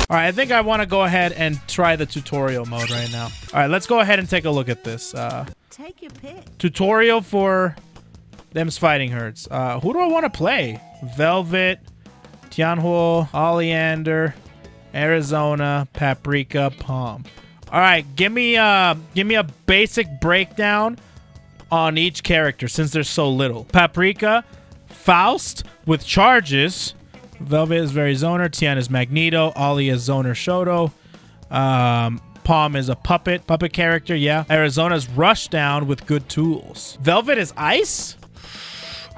All right, I think I want to go ahead and try the tutorial mode right now. All right, let's go ahead and take a look at this. Take your pick. Tutorial for them's fighting herds. Who do I want to play? Velvet, Tianhuo, Oleander, Arizona, Paprika, Palm. All right, give me a basic breakdown on each character since there's so little. Paprika, Faust with charges. Velvet is very zoner. Tian is Magneto. Ollie is zoner Shoto. Palm is a puppet character, yeah. Arizona's rushdown with good tools. Velvet is ice?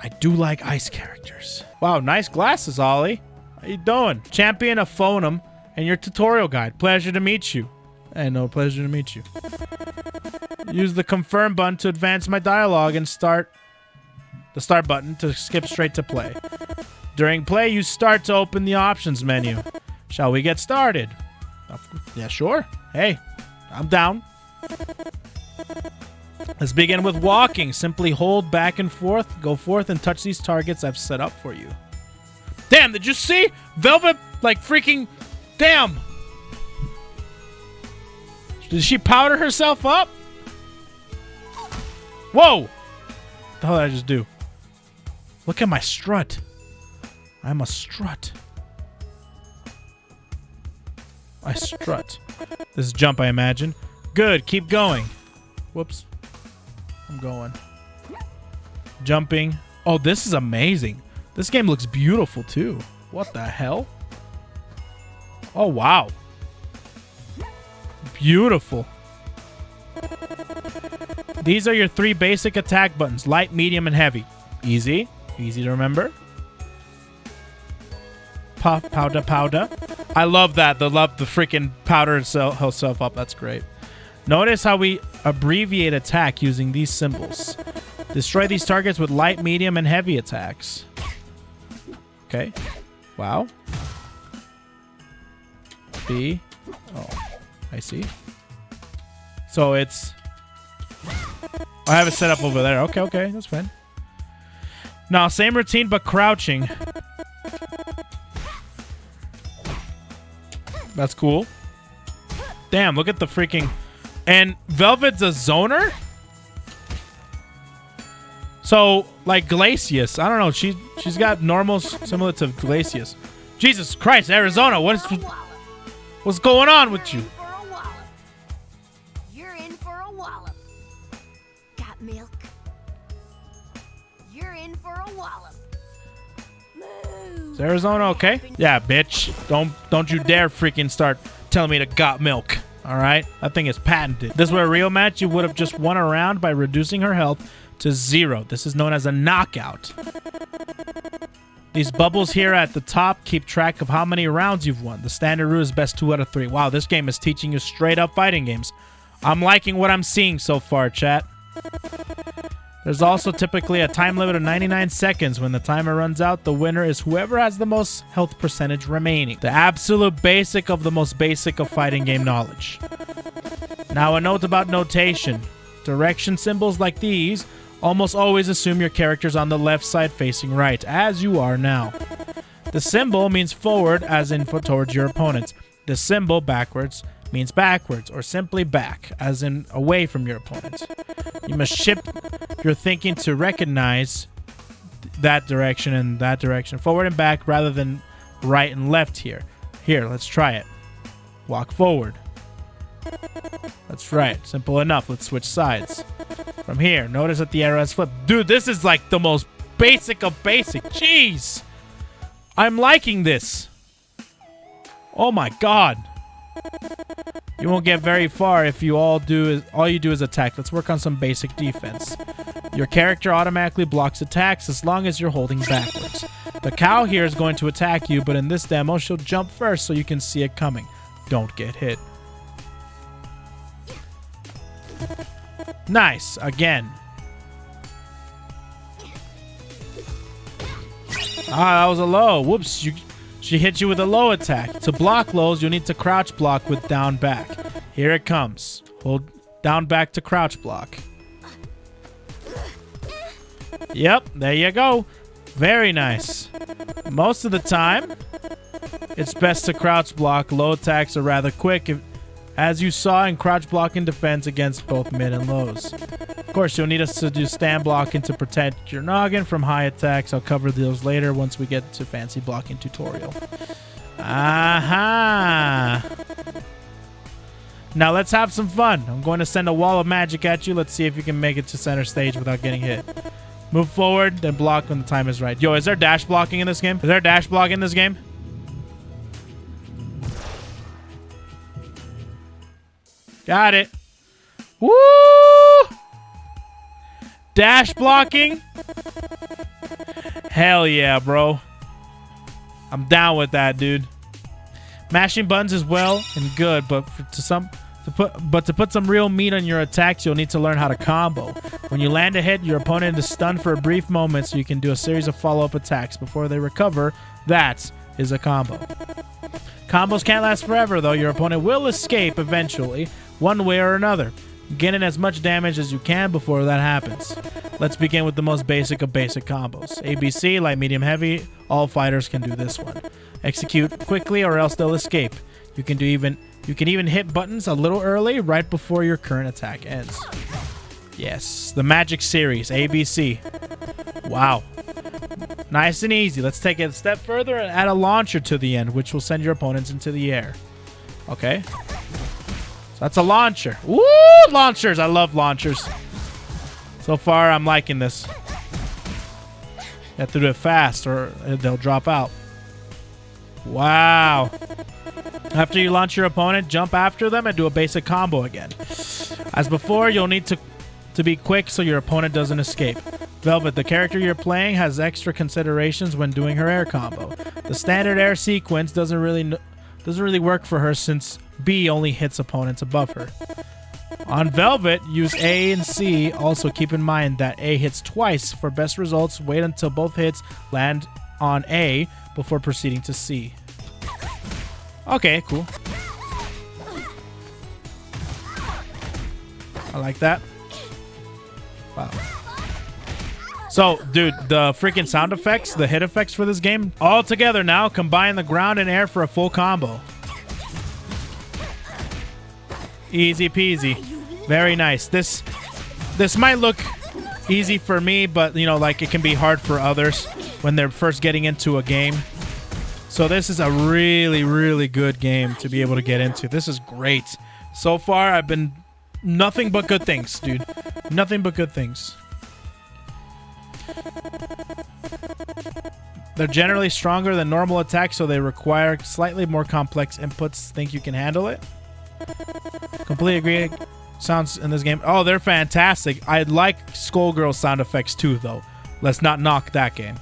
I do like ice characters. Wow, nice glasses, Ollie. How you doing? Champion of Phonum and your tutorial guide. Pleasure to meet you. Hey, no, pleasure to meet you. Use the confirm button to advance my dialogue and the start button to skip straight to play. During play, you start to open the options menu. Shall we get started? Yeah, sure. Hey, I'm down. Let's begin with walking. Simply hold back and forth, go forth, and touch these targets I've set up for you. Damn, did you see? Velvet, like, freaking... Damn! Did she powder herself up? Whoa! What the hell did I just do? Look at my strut. I'm a strut. I strut. This jump, I imagine. Good, keep going. Whoops. I'm going. Jumping. Oh, this is amazing. This game looks beautiful, too. What the hell? Oh, wow. Beautiful. These are your 3 basic attack buttons. Light, medium, and heavy. Easy. Easy to remember. Puff, powder, powder. I love that. The freaking powder herself up. That's great. Notice how we abbreviate attack using these symbols. Destroy these targets with light, medium, and heavy attacks. Okay. Wow. B. Oh, I see. So it's... I have it set up over there. Okay, okay. That's fine. Now, same routine, but crouching. That's cool. Damn, look at the freaking... And Velvet's a zoner? So, like Glacius. I don't know. She's got normals similar to Glacius. Jesus Christ, Arizona. What's going on with you? You're in for a wallop. Got milk? You're in for a wallop. Move. Is Arizona okay? Yeah, bitch. Don't you dare freaking start telling me to got milk. All right? That thing is patented. This were a real match, you would have just won a round by reducing her health to 0. This is known as a knockout. These bubbles here at the top keep track of how many rounds you've won. The standard rule is best 2 out of 3. Wow, this game is teaching you straight up fighting games. I'm liking what I'm seeing so far, chat. There's also typically a time limit of 99 seconds. When the timer runs out, the winner is whoever has the most health percentage remaining. The absolute basic of the most basic of fighting game knowledge. Now, a note about notation. Direction symbols like these almost always assume your character's on the left side facing right, as you are now. The symbol means forward, as in towards your opponents. The symbol backwards means backwards, or simply back, as in away from your opponent. You must shift your thinking to recognize that direction and that direction, forward and back, rather than right and left here. Here, let's try it. Walk forward. That's right. Simple enough. Let's switch sides. From here, notice that the arrow has flipped. Dude, this is like the most basic of basic. Jeez. I'm liking this. Oh my god. You won't get very far if you all you do is attack. Let's work on some basic defense. Your character automatically blocks attacks as long as you're holding backwards. The cow here is going to attack you, but in this demo, she'll jump first so you can see it coming. Don't get hit. Nice. Again. Ah, that was a low. Whoops. She hit you with a low attack. To block lows, you'll need to crouch block with down back. Here it comes. Hold down back to crouch block. Yep, there you go. Very nice. Most of the time, it's best to crouch block. Low attacks are rather quick, as you saw in crouch block and defense against both mid and lows. Of course, you'll need us to do stand blocking to protect your noggin from high attacks. I'll cover those later once we get to fancy blocking tutorial. Aha! Now let's have some fun. I'm going to send a wall of magic at you. Let's see if you can make it to center stage without getting hit. Move forward, then block when the time is right. Yo, is there dash blocking in this game? Is there dash blocking in this game? Got it. Woo! Dash blocking? Hell yeah, bro. I'm down with that, dude. Mashing buttons is well and good, but to put some real meat on your attacks, you'll need to learn how to combo. When you land a hit, your opponent is stunned for a brief moment, so you can do a series of follow-up attacks before they recover. That is a combo. Combos can't last forever, though. Your opponent will escape eventually, one way or another. Get in as much damage as you can before that happens. Let's begin with the most basic of basic combos. ABC, light, medium, heavy. All fighters can do this one. Execute quickly or else they'll escape. You can even hit buttons a little early, right before your current attack ends. Yes, the Magic Series, ABC. Wow. Nice and easy. Let's take it a step further and add a launcher to the end, which will send your opponents into the air. Okay. So that's a launcher. Woo! Launchers. I love launchers. So far, I'm liking this. You have to do it fast or they'll drop out. Wow. After you launch your opponent, jump after them and do a basic combo again. As before, you'll need to be quick so your opponent doesn't escape. Velvet, the character you're playing, has extra considerations when doing her air combo. The standard air sequence doesn't really work for her since B only hits opponents above her. On Velvet, use A and C. Also keep in mind that A hits twice. For best results, wait until both hits land on A before proceeding to C. Okay, cool. I like that. Wow. So, dude, the freaking sound effects, the hit effects for this game, all together now, combine the ground and air for a full combo. Easy peasy. Very nice. This might look easy for me, but, you know, like, it can be hard for others when they're first getting into a game. So this is a really, really good game to be able to get into. This is great. So far, I've been nothing but good things, dude. Nothing but good things. They're generally stronger than normal attacks, so they require slightly more complex inputs. Think you can handle it? Completely agree. Sounds in this game. Oh, they're fantastic. I like Skullgirl sound effects too, though. Let's not knock that game.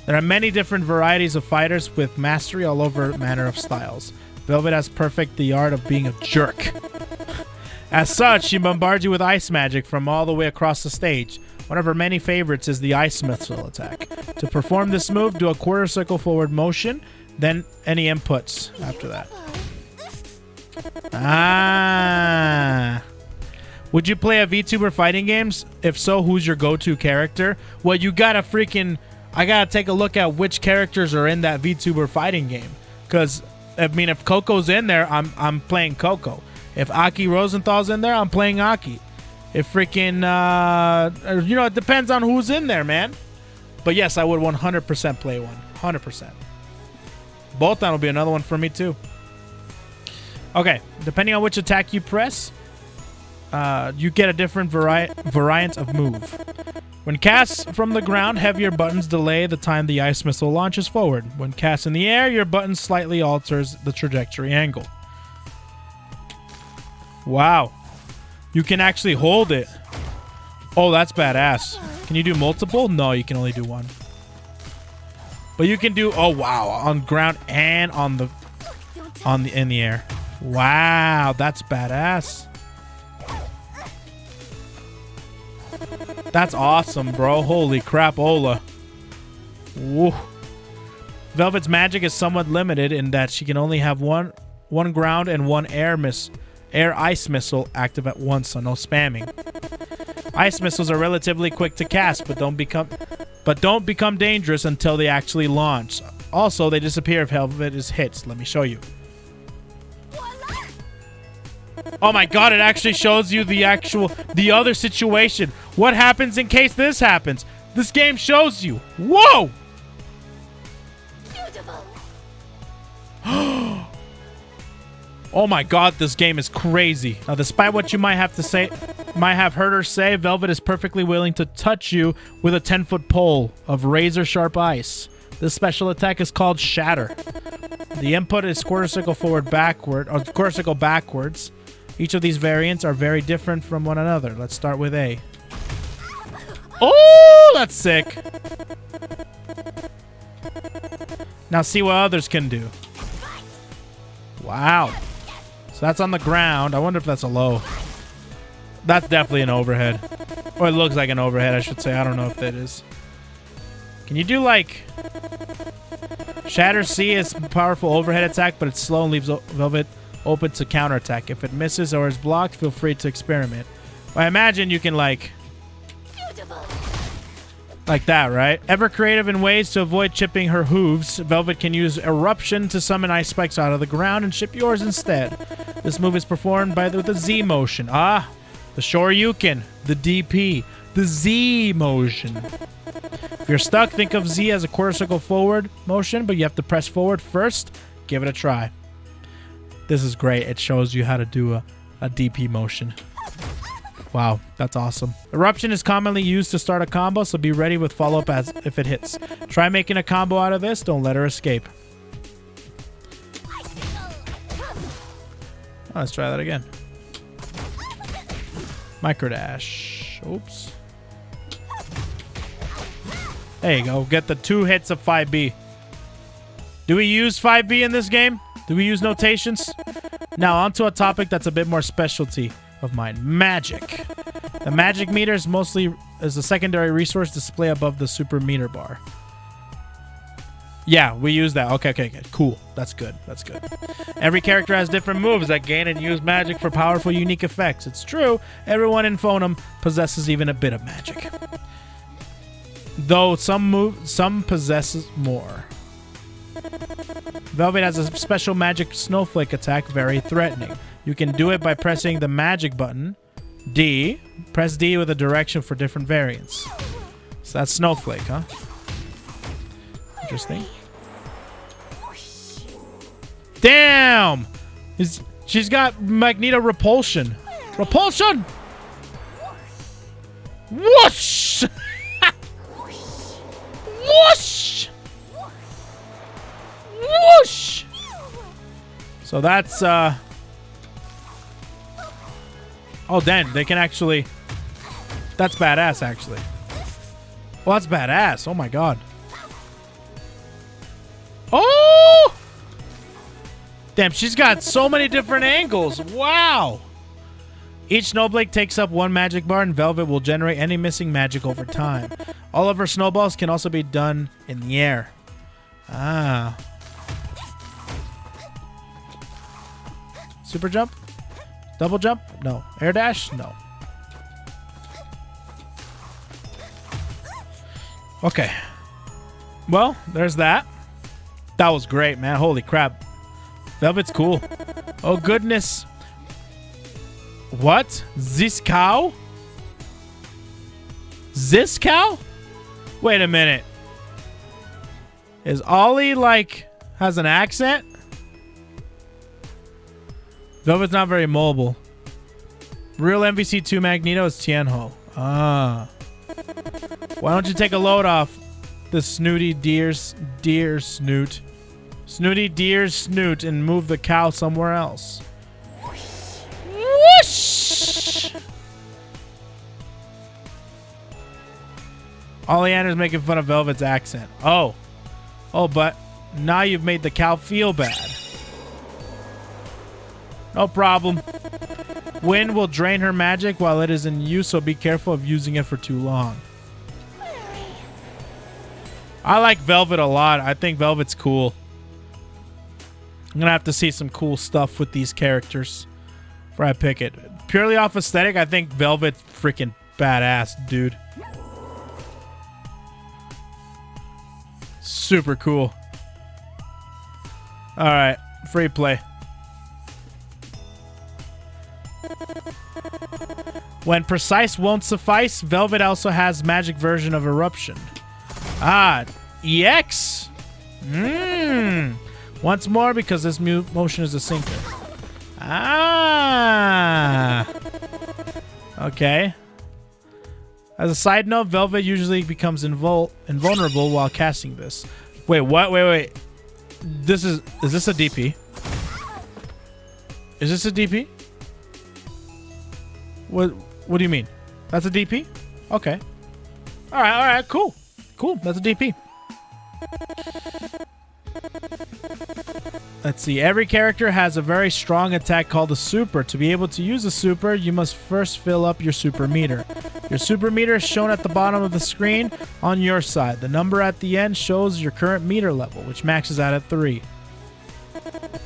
There are many different varieties of fighters with mastery all over manner of styles. Velvet has perfect the art of being a jerk. As such, she bombards you with ice magic from all the way across the stage. One of her many favorites is the ice missile attack. To perform this move, do a quarter circle forward motion, then any inputs after that. Ah. Would you play a VTuber fighting games? If so, who's your go-to character? Well, you gotta freaking... I gotta take a look at which characters are in that VTuber fighting game. Because, I mean, if Coco's in there, I'm playing Coco. If Aki Rosenthal's in there, I'm playing Aki. If freaking, you know, it depends on who's in there, man. But yes, I would 100% play one. 100%. Bolton will be another one for me, too. Okay, depending on which attack you press, you get a different variant of move. When cast from the ground, heavier buttons delay the time the ice missile launches forward. When cast in the air, your button slightly alters the trajectory angle. Wow. You can actually hold it. Oh, that's badass. Can you do multiple? No, you can only do one. But you can do, oh wow, on ground and in the air. Wow, that's badass. That's awesome, bro. Holy crap, Ola. Woo. Velvet's magic is somewhat limited in that she can only have one ground and one air ice missile active at once, so no spamming. Ice missiles are relatively quick to cast, but don't become dangerous until they actually launch. Also, they disappear if Velvet is hit. Let me show you. Oh my god, it actually shows you the other situation. What happens in case this happens? This game shows you. Whoa! Oh my god, this game is crazy. Now, despite what you might have heard her say, Velvet is perfectly willing to touch you with a 10-foot pole of razor-sharp ice. This special attack is called Shatter. The input is quarter circle forward backward, or quarter circle backwards. Each of these variants are very different from one another. Let's start with A. Oh, that's sick. Now see what others can do. Wow. So that's on the ground. I wonder if that's a low. That's definitely an overhead. Or it looks like an overhead, I should say. I don't know if that is. Can you do like... Shatter C is a powerful overhead attack, but it's slow and leaves Velvet open to counterattack. If it misses or is blocked, feel free to experiment. I imagine you can like that, right? Ever creative in ways to avoid chipping her hooves, Velvet can use Eruption to summon ice spikes out of the ground and chip yours instead. This move is performed with the Z motion. Ah, the Shoryuken, the DP, the Z motion. If you're stuck, think of Z as a quarter circle forward motion, but you have to press forward first. Give it a try. This is great. It shows you how to do a DP motion. Wow, that's awesome. Eruption is commonly used to start a combo, so be ready with follow-up as if it hits. Try making a combo out of this. Don't let her escape. Oh, let's try that again. Micro dash. Oops. There you go. Get the 2 hits of 5B. Do we use 5B in this game? Do we use notations? Now, onto a topic that's a bit more specialty of mine. Magic. The magic meter is a secondary resource display above the super meter bar. Yeah, we use that. Okay. Cool. That's good. Every character has different moves that gain and use magic for powerful, unique effects. It's true, everyone in Phonem possesses even a bit of magic. Though some possesses more. Velvet has a special magic snowflake attack, very threatening. You can do it by pressing the magic button, D. Press D with a direction for different variants. So that's snowflake, huh? Interesting. Damn! She's got Magneto repulsion. Repulsion! Whoosh! Whoosh! Whoosh! So that's oh, then they can actually... That's badass, actually. Well, that's badass. Oh, my God. Oh! Damn, she's got so many different angles. Wow. Each snowflake takes up 1 magic bar, and Velvet will generate any missing magic over time. All of her snowballs can also be done in the air. Ah. Super jump? Double jump? No. Air dash? No. Okay. Well, there's that. That was great, man. Holy crap. Velvet's cool. Oh, goodness. What? This cow? This cow? Wait a minute. Is Ollie, like, has an accent? Velvet's not very mobile. Real MVC2 Magneto is Tianho. Ah. Why don't you take a load off the snooty deer snoot? Snooty deer snoot and move the cow somewhere else. Whoosh! Oleander's making fun of Velvet's accent. Oh. Oh, but now you've made the cow feel bad. No problem. Wind will drain her magic while it is in use, so be careful of using it for too long. I like Velvet a lot. I think Velvet's cool. I'm going to have to see some cool stuff with these characters before I pick it. Purely off aesthetic, I think Velvet's freaking badass, dude. Super cool. All right, free play. When precise won't suffice, Velvet also has magic version of eruption. Ah, EX. Once more because this motion is a sinker. Ah. Okay. As a side note, Velvet usually becomes invulnerable while casting this. Wait, what? Wait. Is this a DP? Is this a DP? What do you mean? That's a DP? Okay. All right, cool. Cool, that's a DP. Let's see. Every character has a very strong attack called a super. To be able to use a super, you must first fill up your super meter. Your super meter is shown at the bottom of the screen on your side. The number at the end shows your current meter level, which maxes out at 3.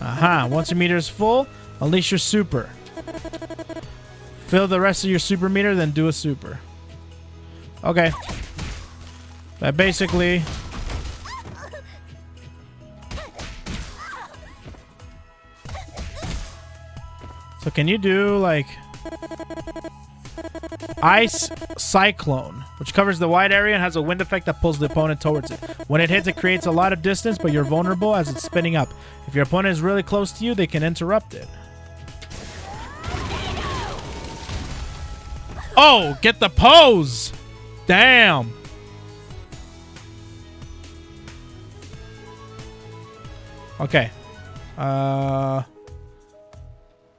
Aha. Once your meter is full, unleash your super. Fill the rest of your super meter, then do a super. Okay. That basically... So can you do, like... Ice Cyclone, which covers the wide area and has a wind effect that pulls the opponent towards it. When it hits, it creates a lot of distance, but you're vulnerable as it's spinning up. If your opponent is really close to you, they can interrupt it. Oh, get the pose! Damn! Okay.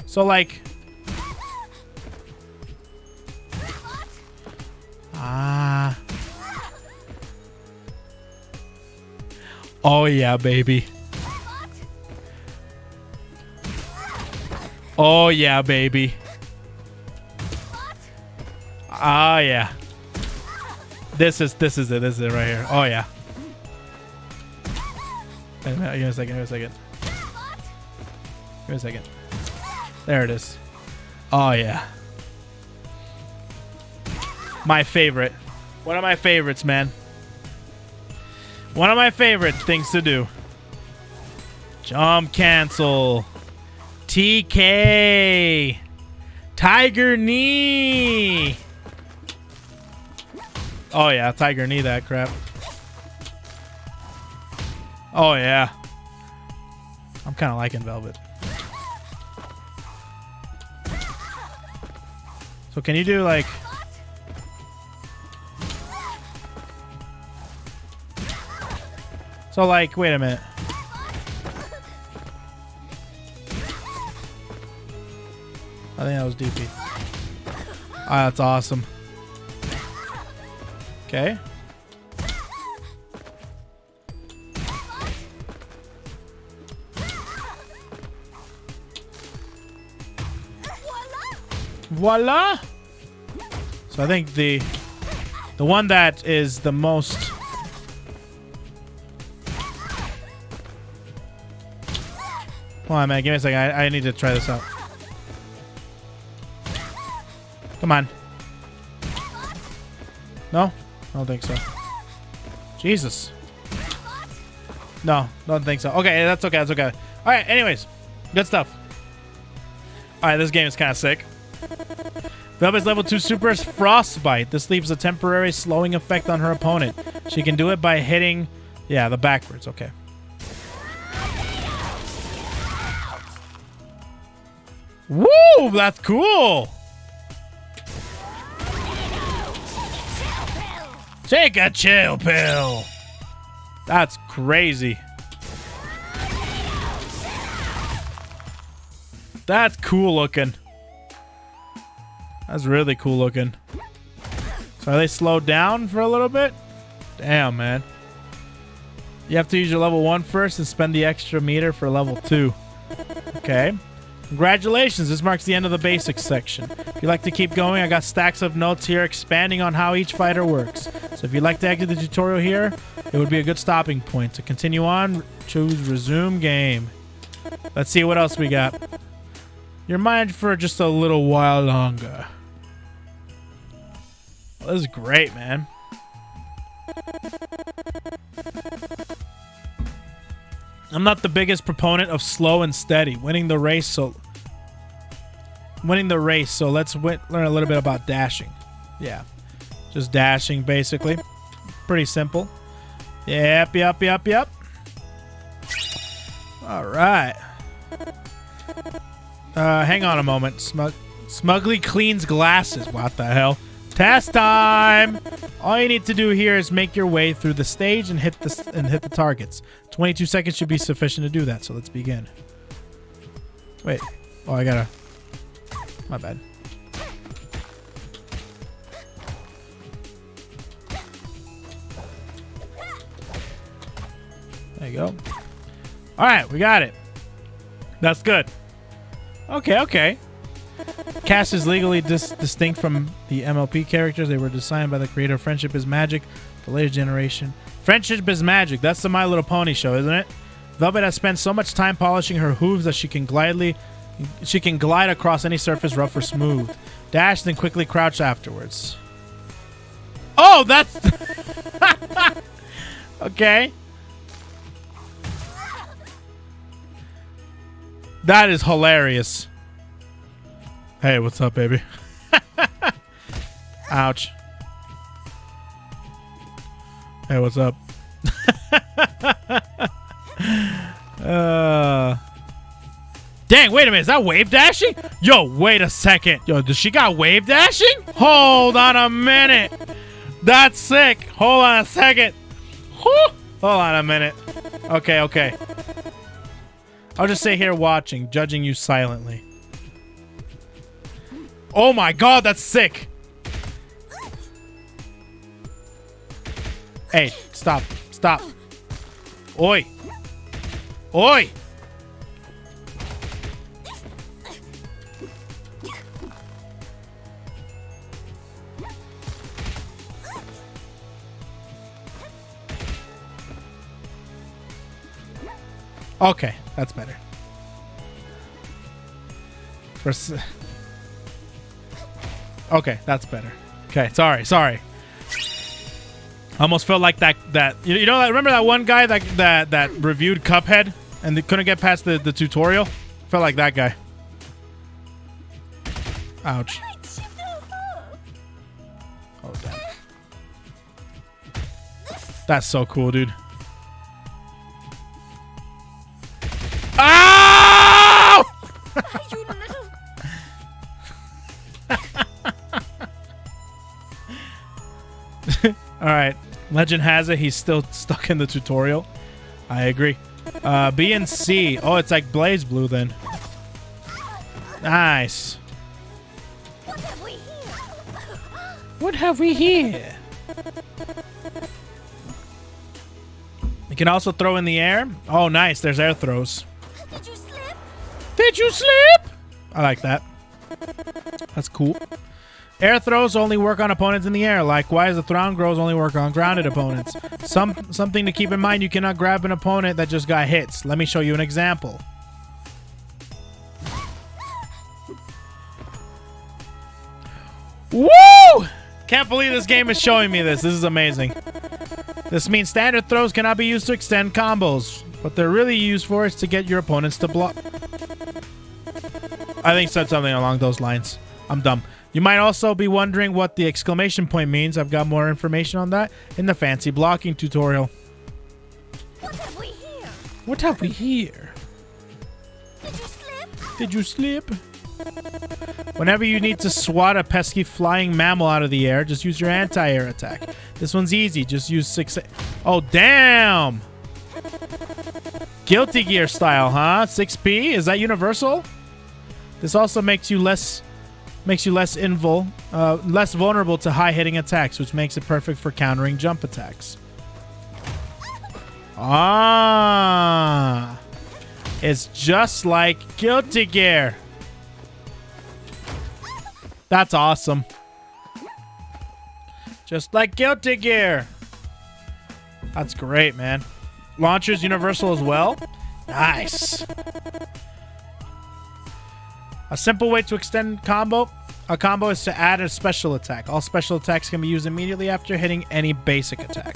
So, like... Oh, yeah, baby. Oh, yeah, baby. Ah, yeah. This is it. This is it right here. Oh, yeah. Wait a minute. Give me a second. Give me a second. There it is. Oh, yeah. My favorite. One of my favorites, man. One of my favorite things to do. Jump cancel. TK. Tiger knee. Oh, yeah. Tiger knee that crap. Oh, yeah. I'm kind of liking Velvet. So can you do, like... So, like, wait a minute. I think that was DP. Ah, that's awesome. Okay. Voila! So I think the one that is the most... Hold on, man. Give me a second. I need to try this out. Come on. No? I don't think so. Jesus. No, don't think so. Okay, that's okay. That's okay. All right, anyways. Good stuff. All right, this game is kind of sick. Velvet's level 2 super is Frostbite. This leaves a temporary slowing effect on her opponent. She can do it by hitting... Yeah, the backwards. Okay. Woo! That's cool! Take a chill pill! That's crazy. That's cool looking. That's really cool looking. So are they slowed down for a little bit? Damn, man. You have to use your level 1 first and spend the extra meter for level 2. Okay. Congratulations, this marks the end of the basics section. If you'd like to keep going, I got stacks of notes here expanding on how each fighter works. So if you'd like to exit the tutorial here, it would be a good stopping point. To continue on, choose resume game. Let's see what else we got. Your mind for just a little while longer. Well, this is great, man. I'm not the biggest proponent of slow and steady. Winning the race, so let's learn a little bit about dashing. Yeah. Just dashing, basically. Pretty simple. Yep. All right. Hang on a moment. Smugly cleans glasses. What the hell? Test time! All you need to do here is make your way through the stage and hit the targets. 22 seconds should be sufficient to do that, so let's begin. Wait. Oh, I gotta... My bad. There you go. Alright, we got it. That's good. Okay. Cast is legally distinct from the MLP characters. They were designed by the creator of Friendship is Magic, the latest generation. Friendship is Magic. That's the My Little Pony show, isn't it? Velvet has spent so much time polishing her hooves that she can glide across any surface, rough or smooth. Dash, then quickly crouch afterwards. Oh, that's... Okay. That is hilarious. Hey, what's up, baby? Ouch. Hey, what's up? Dang, wait a minute. Is that wave dashing? Yo, wait a second. Yo, does she got wave dashing? Hold on a minute. That's sick. Hold on a second. Hold on a minute. Okay. I'll just sit here watching, judging you silently. Oh my god, that's sick. Hey, stop. Oi. Okay, that's better. Okay, that's better. Okay, sorry. Almost felt like that you know, remember that one guy that reviewed Cuphead and they couldn't get past the tutorial? Felt like that guy. Ouch. Oh damn. That's so cool, dude. Ow! You little... All right. Legend has it he's still stuck in the tutorial. I agree. B and C. Oh, it's like Blaze Blue then. Nice. What have we here? You can also throw in the air. Oh, nice. There's air throws. Did you slip? I like that. That's cool. Air throws only work on opponents in the air. Likewise, the ground throws only work on grounded opponents. Something to keep in mind, you cannot grab an opponent that just got hits. Let me show you an example. Woo! Can't believe this game is showing me this. This is amazing. This means standard throws cannot be used to extend combos. What they're really used for is to get your opponents to block. I think said something along those lines. I'm dumb. You might also be wondering what the exclamation point means. I've got more information on that in the fancy blocking tutorial. What have we here? What have we here? Did you slip? Did you slip? Whenever you need to swat a pesky flying mammal out of the air, just use your anti-air attack. This one's easy. Just use 6... Oh, damn! Guilty Gear style, huh? 6P? Is that universal? This also makes you less vulnerable to high-hitting attacks, which makes it perfect for countering jump attacks. Ah! It's just like Guilty Gear. That's awesome. Just like Guilty Gear. That's great, man. Launcher's universal as well. Nice. A simple way to extend a combo is to add a special attack. All special attacks can be used immediately after hitting any basic attack.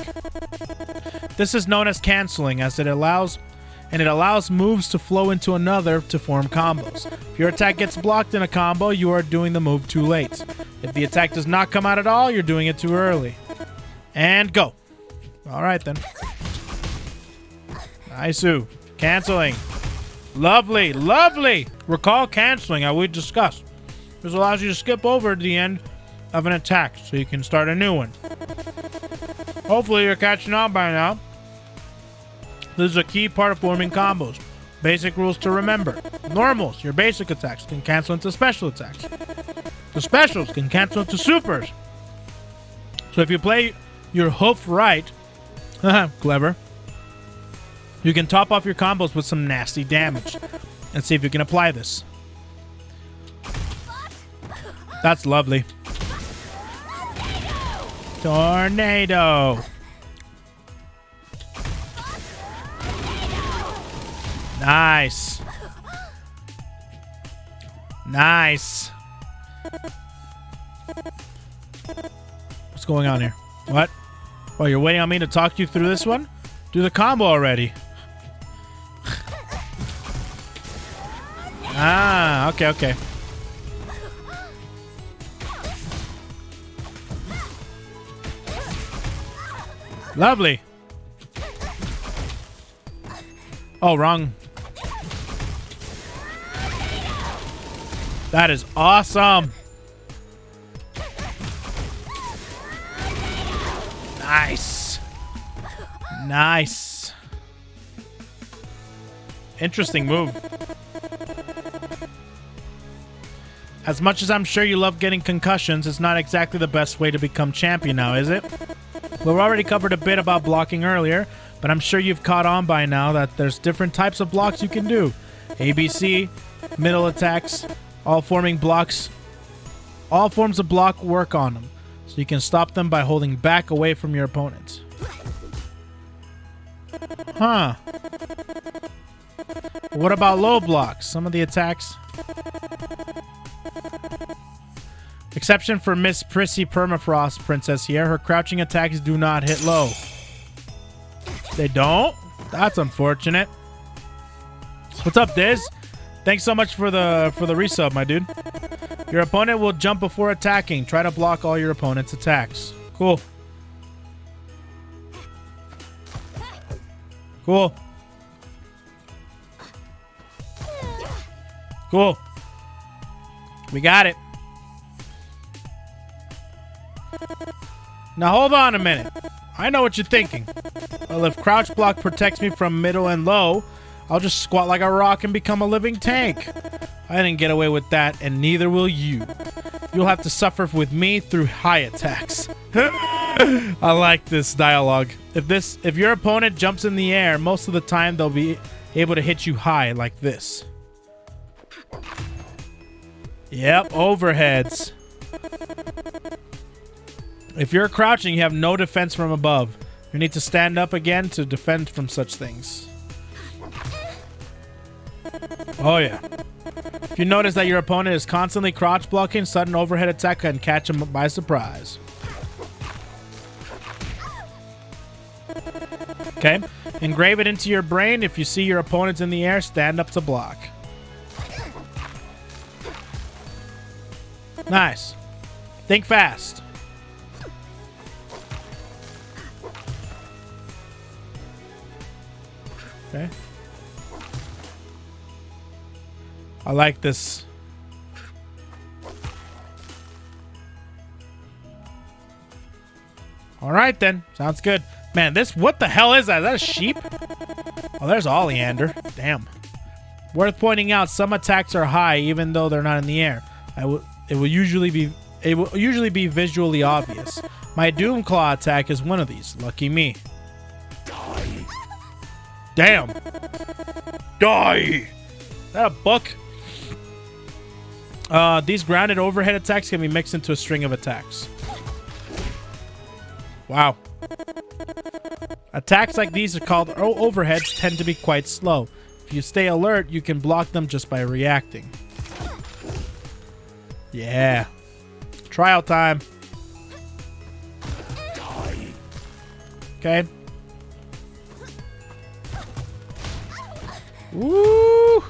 This is known as canceling, as it allows and it allows moves to flow into another to form combos. If your attack gets blocked in a combo, you are doing the move too late. If the attack does not come out at all, you're doing it too early. And go. All right, then. Nice-oo. Canceling. Lovely, lovely. Recall canceling, as we discussed. This allows you to skip over to the end of an attack, so you can start a new one. Hopefully you're catching on by now. This is a key part of forming combos. Basic rules to remember. Normals, your basic attacks, can cancel into special attacks. The specials can cancel into supers. So if you play your hoof right, clever, you can top off your combos with some nasty damage. Let's see if you can apply this. That's lovely. Tornado. Nice. Nice. What's going on here? What? Oh, you're waiting on me to talk you through this one? Do the combo already. Ah, okay, okay. Lovely. Oh, wrong. That is awesome. Nice. Nice. Interesting move. As much as I'm sure you love getting concussions, it's not exactly the best way to become champion now, is it? We've already covered a bit about blocking earlier, but I'm sure you've caught on by now that there's different types of blocks you can do. ABC, middle attacks, all forming blocks. All forms of block work on them, so you can stop them by holding back away from your opponent. Huh. What about low blocks? Some of the attacks... Exception for Miss Prissy Permafrost Princess here. Her crouching attacks do not hit low. They don't? That's unfortunate. What's up, Diz? Thanks so much for the resub, my dude. Your opponent will jump before attacking. Try to block all your opponent's attacks. Cool. Cool. Cool. We got it. Now hold on a minute. I know what you're thinking. Well, if crouch block protects me from middle and low, I'll just squat like a rock and become a living tank. I didn't get away with that, and neither will you. You'll have to suffer with me through high attacks. I like this dialogue. If your opponent jumps in the air, most of the time they'll be able to hit you high like this. Yep, overheads. If you're crouching, you have no defense from above. You need to stand up again to defend from such things. Oh yeah. If you notice that your opponent is constantly crouch blocking, sudden overhead attack can catch him by surprise. Okay. Engrave it into your brain. If you see your opponent's in the air, stand up to block. Nice. Think fast. Okay. I like this. All right, then. Sounds good. Man, what the hell is that? Is that a sheep? Oh, there's Oleander. Damn. Worth pointing out, some attacks are high even though they're not in the air. It will usually be visually obvious. My Doomclaw attack is one of these. Lucky me. Damn. Die. Is that a book? These grounded overhead attacks can be mixed into a string of attacks. Wow. Attacks like these are called overheads, tend to be quite slow. If you stay alert, you can block them just by reacting. Yeah. Trial time. Woo!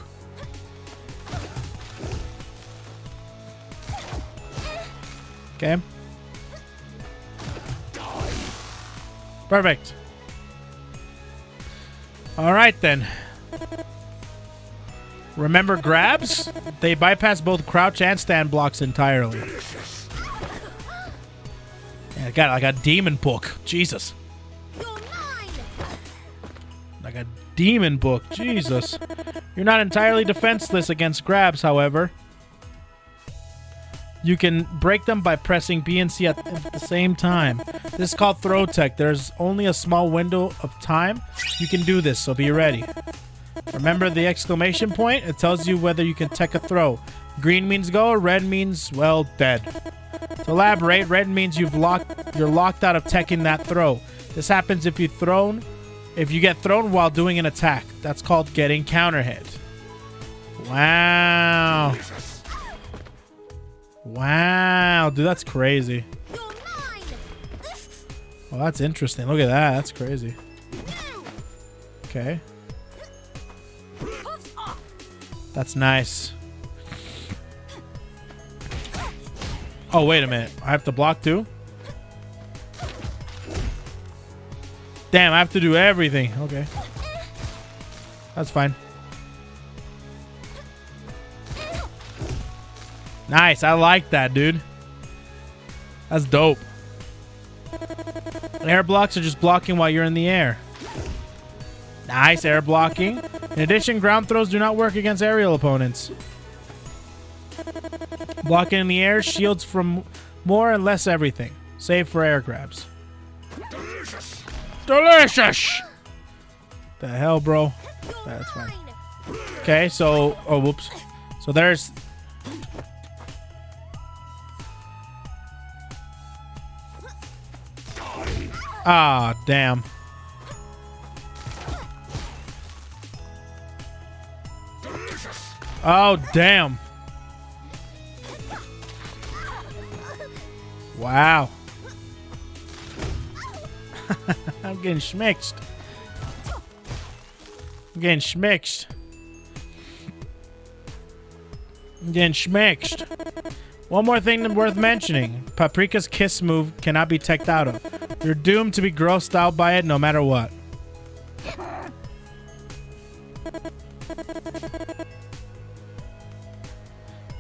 Okay. Perfect. All right, then. Remember grabs? They bypass both crouch and stand blocks entirely. Yeah, I got like a demon book. Jesus. You're mine. Like a demon book. Jesus. You're not entirely defenseless against grabs, however. You can break them by pressing B and C at the same time. This is called throw tech. There's only a small window of time you can do this, so be ready. Remember the exclamation point? It tells you whether you can tech a throw. Green means go, red means, well, dead. To elaborate, red means you're locked out of teching that throw. This happens if you get thrown while doing an attack. That's called getting counter hit. Wow. Wow, dude, that's crazy. You're mine. Well, that's interesting. Look at that. That's crazy. Okay. That's nice. Oh, wait a minute. I have to block too? Damn, I have to do everything. Okay. That's fine. Nice. I like that, dude. That's dope. Air blocks are just blocking while you're in the air. Nice air blocking. In addition, ground throws do not work against aerial opponents. Blocking in the air shields from more and less everything, save for air grabs. Delicious! Delicious! The hell, bro? That's fine. Okay, so... Oh, whoops. So there's... Ah, damn. Oh, damn. Wow. I'm getting schmixed. I'm getting schmixed. I'm getting schmixed. One more thing worth mentioning. Paprika's kiss move cannot be teched out of. You're doomed to be grossed out by it no matter what.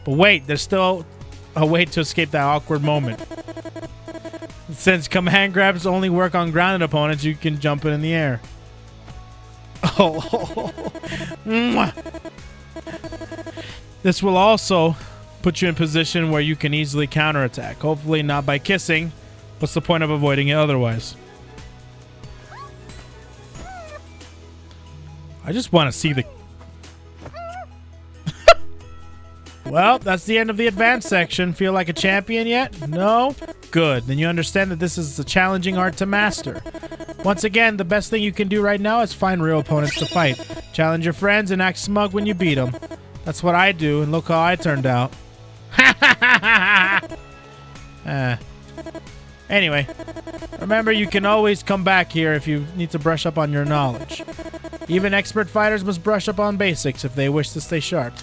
But wait, there's still a way to escape that awkward moment. Since command grabs only work on grounded opponents, you can jump it in the air. Oh. This will also put you in a position where you can easily counterattack. Hopefully not by kissing. What's the point of avoiding it otherwise? I just want to see the... Well, that's the end of the advanced section. Feel like a champion yet? No? Good. Then you understand that this is a challenging art to master. Once again, the best thing you can do right now is find real opponents to fight. Challenge your friends and act smug when you beat them. That's what I do, and look how I turned out. Anyway, remember you can always come back here if you need to brush up on your knowledge. Even expert fighters must brush up on basics if they wish to stay sharp.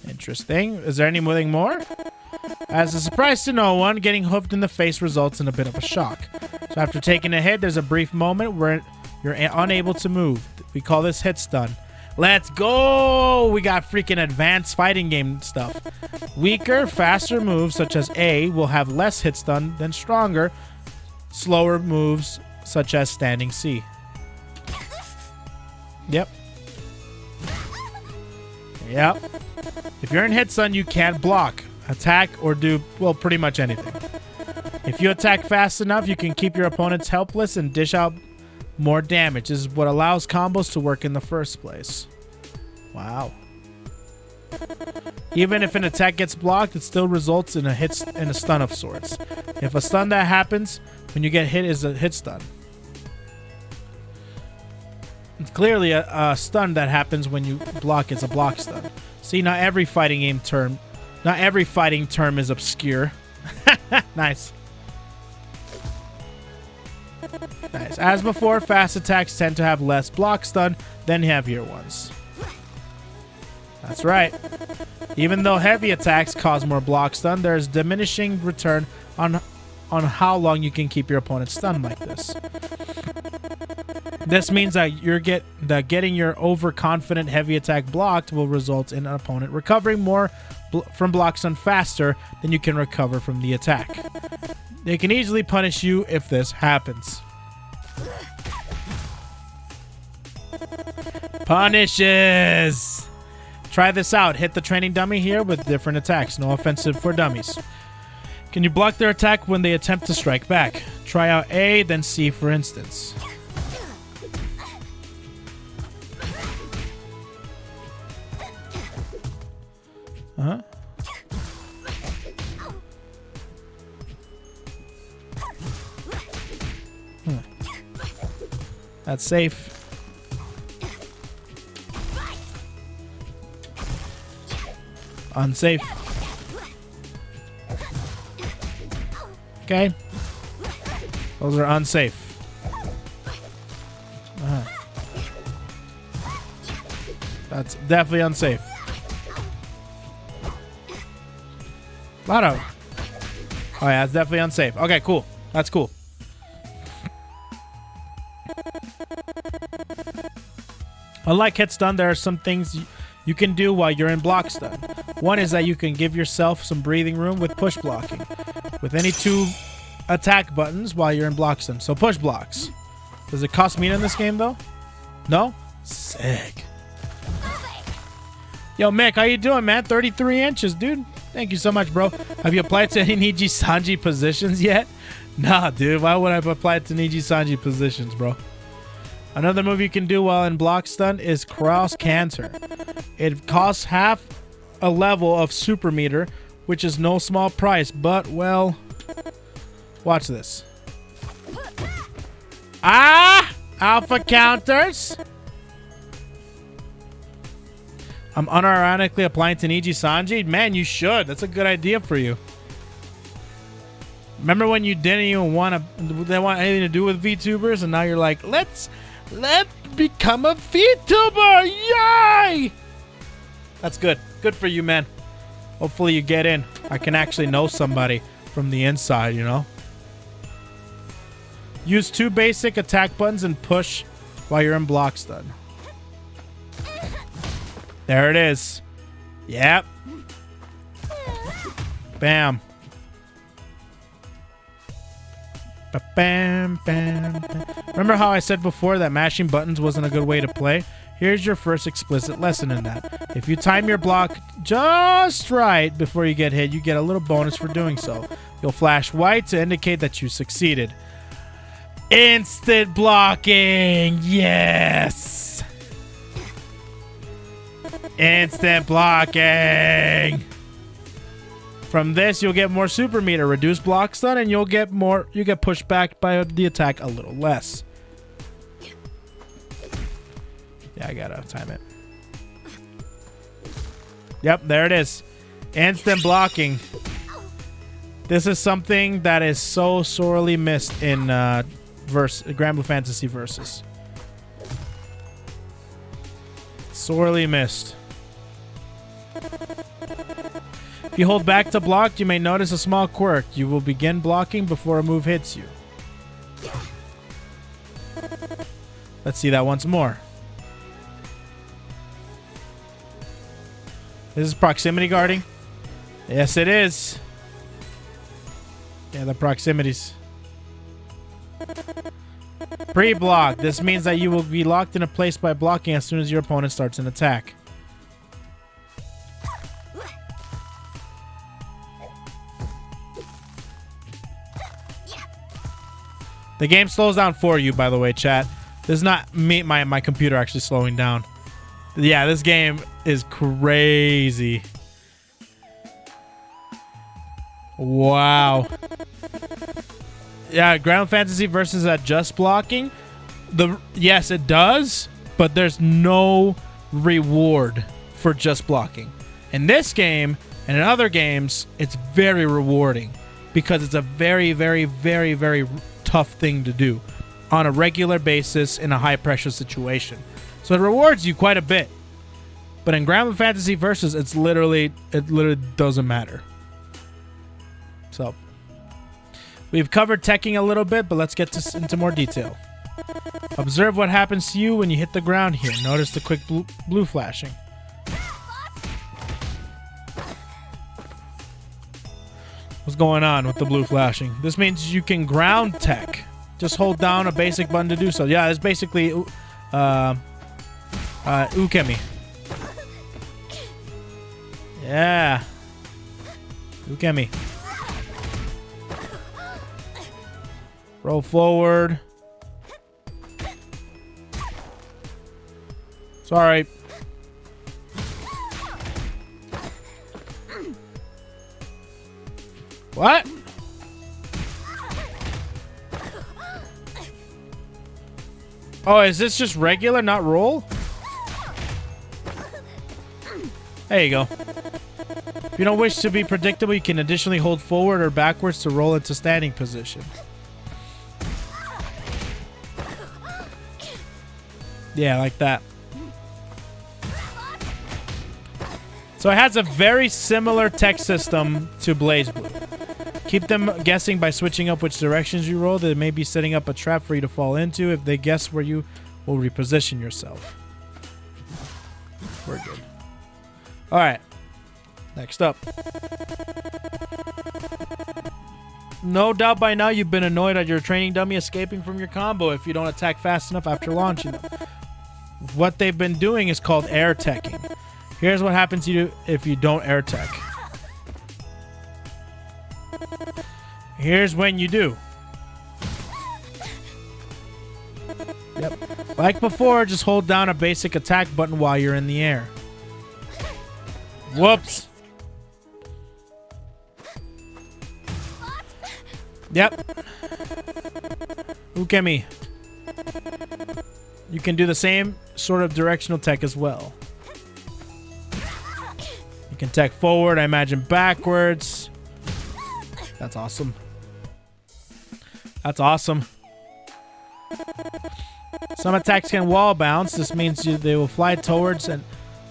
Interesting. Is there anything more? As a surprise to no one, getting hoofed in the face results in a bit of a shock. So after taking a hit, there's a brief moment where you're unable to move. We call this hit stun. Let's go! We got freaking advanced fighting game stuff. Weaker, faster moves such as A will have less hit stun than stronger, slower moves such as standing C. Yep. Yep. If you're in hit stun, you can't block, attack, or do, well, pretty much anything. If you attack fast enough, you can keep your opponents helpless and dish out more damage. This is what allows combos to work in the first place. Wow. Even if an attack gets blocked, it still results in a stun of sorts. If a stun that happens when you get hit is a hit stun. It's clearly a stun that happens when you block is a block stun. See, not every fighting term is obscure. Nice. Nice. As before, fast attacks tend to have less block stun than heavier ones. That's right. Even though heavy attacks cause more block stun, there's diminishing return on how long you can keep your opponent stunned like this. This means that getting your overconfident heavy attack blocked will result in an opponent recovering more from block stun faster than you can recover from the attack. They can easily punish you if this happens. Punishes! Try this out. Hit the training dummy here with different attacks. No offensive for dummies. Can you block their attack when they attempt to strike back? Try out A, then C, for instance. Uh-huh. That's safe. Unsafe. Okay. Those are unsafe. That's definitely unsafe. Oh yeah, it's definitely unsafe. Okay, cool. That's cool. Unlike hit stun, there are some things you can do while you're in block stun. One is that you can give yourself some breathing room with push blocking with any 2 attack buttons while you're in block stun. So push blocks. Does it cost meat in this game though? No? Sick. Yo, Mick, how you doing, man? 33 inches, dude. Thank you so much, bro. Have you applied to any Niji Sanji positions yet? Nah, dude. Why would I apply to Niji Sanji positions, bro? Another move you can do while in block stun is cross canter. It costs half a level of super meter, which is no small price, but, well, watch this. Ah! Alpha counters! I'm unironically applying to Niji Sanji? Man, you should. That's a good idea for you. Remember when you didn't even want anything to do with VTubers, and now you're like, let's become a VTuber! Yay! That's good. Good for you, man. Hopefully you get in. I can actually know somebody from the inside, you know? Use 2 basic attack buttons and push while you're in block stun. There it is. Yep. Bam. Bam, bam, bam. Remember how I said before that mashing buttons wasn't a good way to play? Here's your first explicit lesson in that. If you time your block just right before you get hit, you get a little bonus for doing so. You'll flash white to indicate that you succeeded. Instant blocking! Yes! Instant blocking! From this, you'll get more super meter, reduce block stun, and you get pushed back by the attack a little less. Yeah, I gotta time it. Yep, there it is. Instant blocking. This is something that is so sorely missed in Grand Blue Fantasy Versus. Sorely missed. If you hold back to block, you may notice a small quirk. You will begin blocking before a move hits you. Let's see that once more. This is proximity guarding. Yes, it is. Yeah, the proximities. Pre-block. This means that you will be locked in a place by blocking as soon as your opponent starts an attack. The game slows down for you, by the way, chat. This is not me, my computer actually slowing down. Yeah, this game is crazy. Wow. Yeah, Grand Fantasy versus just blocking. Yes, it does, but there's no reward for just blocking. In this game and in other games, it's very rewarding because it's a very, very, very, very tough thing to do on a regular basis in a high pressure situation. So it rewards you quite a bit. But in Grand Fantasy Versus, it literally doesn't matter. So we've covered teching a little bit, but let's get into more detail. Observe what happens to you when you hit the ground here. Notice the quick blue flashing. What's going on with the blue flashing? This means you can ground tech. Just hold down a basic button to do so. Yeah, it's basically ukemi. Yeah. Ukemi. Roll forward. Sorry. What? Oh, is this just regular, not roll? There you go. If you don't wish to be predictable, you can additionally hold forward or backwards to roll into standing position. Yeah, like that. So it has a very similar tech system to BlazBlue. Keep them guessing by switching up which directions you roll. They may be setting up a trap for you to fall into. If they guess where you will reposition yourself. We're good. Alright. Next up. No doubt by now you've been annoyed at your training dummy escaping from your combo if you don't attack fast enough after launching them. What they've been doing is called air teching. Here's what happens to you if you don't air tech. Here's when you do. Yep. Like before, just hold down a basic attack button while you're in the air. Whoops. Yep. Ukemi. You can do the same sort of directional tech as well. You can tech forward, I imagine backwards. That's awesome. That's awesome. Some attacks can wall bounce. This means they will fly towards and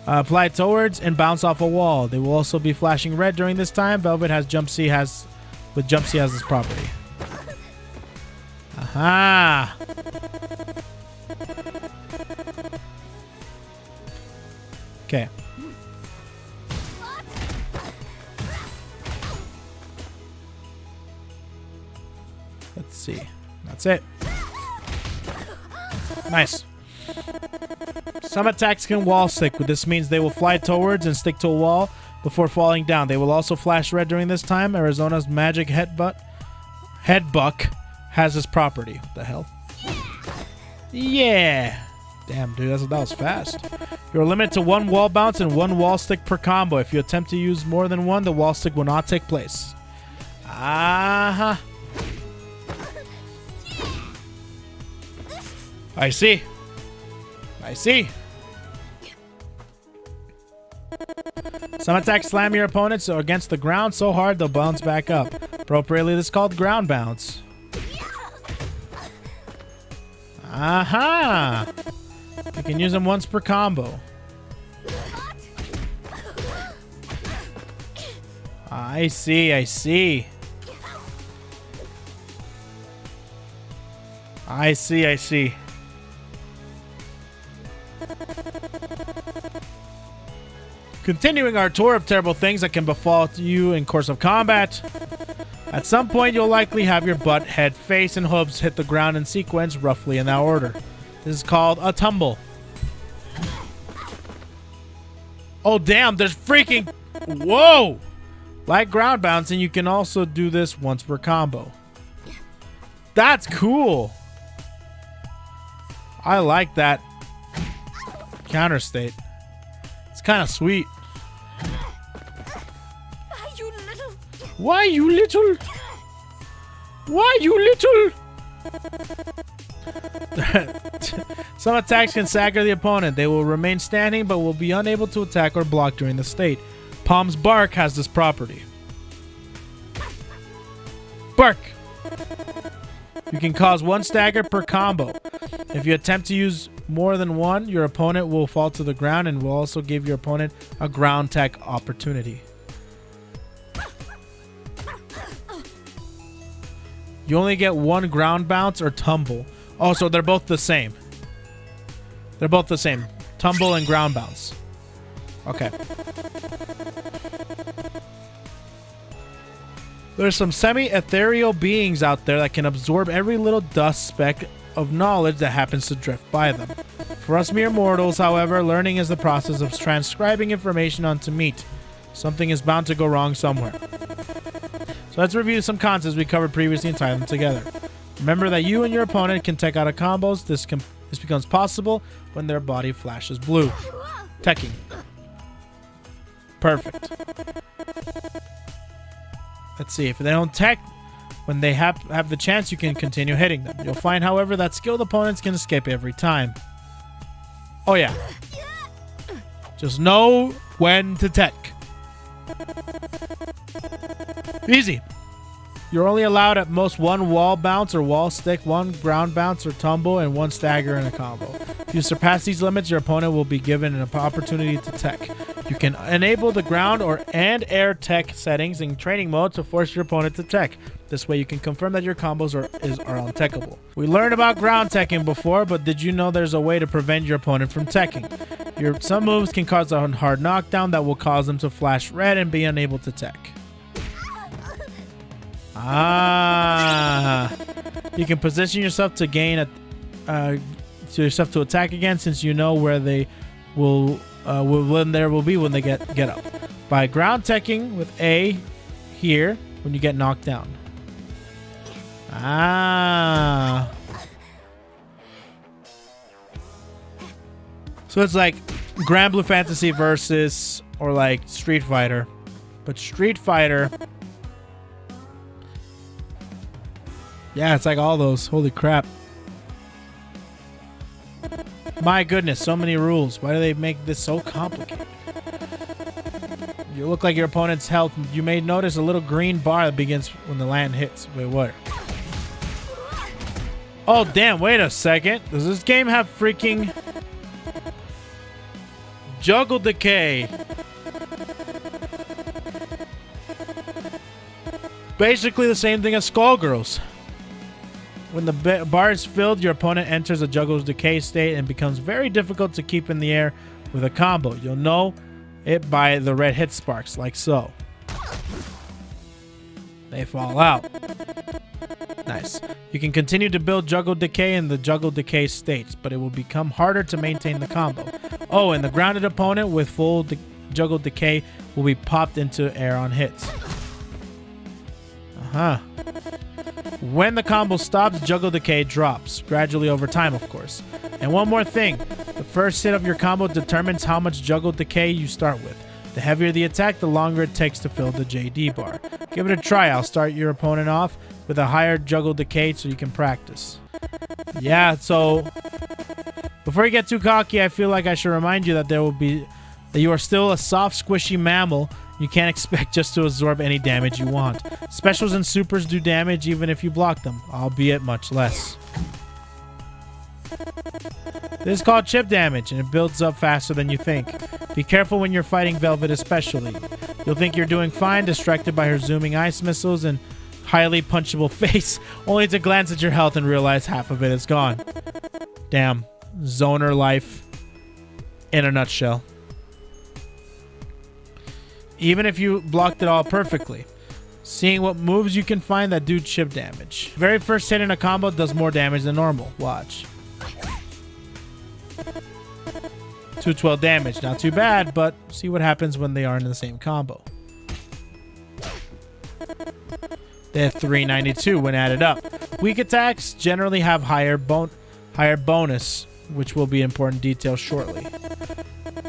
bounce off a wall. They will also be flashing red during this time. Velvet has Jump C has this property. Aha! Okay. Let's see. That's it. Nice. Some attacks can wall stick. This means they will fly towards and stick to a wall before falling down. They will also flash red during this time. Arizona's magic Headbuck has this property. What the hell? Yeah. Damn, dude, that was fast. You're limited to one wall bounce and one wall stick per combo. If you attempt to use more than one, the wall stick will not take place. Uh-huh. I see. I see. Some attacks slam your opponents against the ground so hard they'll bounce back up. Appropriately, this is called ground bounce. Aha! You can use them once per combo. I see, I see. I see, I see. Continuing our tour of terrible things that can befall you in course of combat. At some point, you'll likely have your butt, head, face, and hooves hit the ground in sequence, roughly in that order. This is called a tumble. Oh, damn, there's freaking... Whoa! Like ground bouncing, you can also do this once per combo. That's cool. I like that counter state. It's kind of sweet. Why, you little? Why, you little? Some attacks can stagger the opponent. They will remain standing, but will be unable to attack or block during the state. Palm's Bark has this property. Bark! You can cause 1 stagger per combo. If you attempt to use more than one, your opponent will fall to the ground and will also give your opponent a ground tech opportunity. You only get 1 ground bounce or tumble. Oh, so they're both the same. They're both the same. Tumble and ground bounce. Okay. There's some semi-ethereal beings out there that can absorb every little dust speck of knowledge that happens to drift by them. For us mere mortals, however, learning is the process of transcribing information onto meat. Something is bound to go wrong somewhere. So let's review some concepts we covered previously and tie them together. Remember that you and your opponent can tech out of combos. This becomes possible when their body flashes blue. Teching. Perfect. Let's see. If they don't tech, when they have the chance, you can continue hitting them. You'll find, however, that skilled opponents can escape every time. Oh, yeah. Just know when to tech. Easy. You're only allowed at most 1 wall bounce or wall stick, 1 ground bounce or tumble, and 1 stagger in a combo. If you surpass these limits, your opponent will be given an opportunity to tech. You can enable the ground and air tech settings in training mode to force your opponent to tech. This way you can confirm that your combos are untechable. We learned about ground teching before, but did you know there's a way to prevent your opponent from teching? Some moves can cause a hard knockdown that will cause them to flash red and be unable to tech. Ah, you can position yourself to gain to attack again, since you know where they will when they get up. By ground teching with A here when you get knocked down. Ah. So it's like Grand Blue Fantasy versus or like Street Fighter, but Street Fighter. Yeah, it's like all those. Holy crap. My goodness, so many rules. Why do they make this so complicated? You look like your opponent's health. You may notice a little green bar that begins when the land hits. Wait, what? Oh, damn. Wait a second. Does this game have freaking juggle decay? Basically the same thing as Skullgirls. When the bar is filled, your opponent enters a juggle's decay state and becomes very difficult to keep in the air with a combo. You'll know it by the red hit sparks, like so. They fall out. Nice. You can continue to build juggle decay in the juggle decay states, but it will become harder to maintain the combo. Oh, and the grounded opponent with full juggle decay will be popped into air on hits. Uh-huh. When the combo stops, juggle decay drops, gradually over time, of course. And one more thing, the first hit of your combo determines how much juggle decay you start with. The heavier the attack, the longer it takes to fill the JD bar. Give it a try. I'll start your opponent off with a higher juggle decay so you can practice. Yeah, so before you get too cocky, I feel like I should remind you that that you are still a soft, squishy mammal. You can't expect just to absorb any damage you want. Specials and supers do damage even if you block them, albeit much less. This is called chip damage, and it builds up faster than you think. Be careful when you're fighting Velvet especially. You'll think you're doing fine, distracted by her zooming ice missiles and highly punchable face, only to glance at your health and realize half of it is gone. Damn. Zoner life in a nutshell. Even if you blocked it all perfectly. Seeing what moves you can find that do chip damage. Very first hit in a combo does more damage than normal. Watch. 212 damage. Not too bad, but see what happens when they aren't in the same combo. They have 392 when added up. Weak attacks generally have higher bonus, which will be important detail shortly.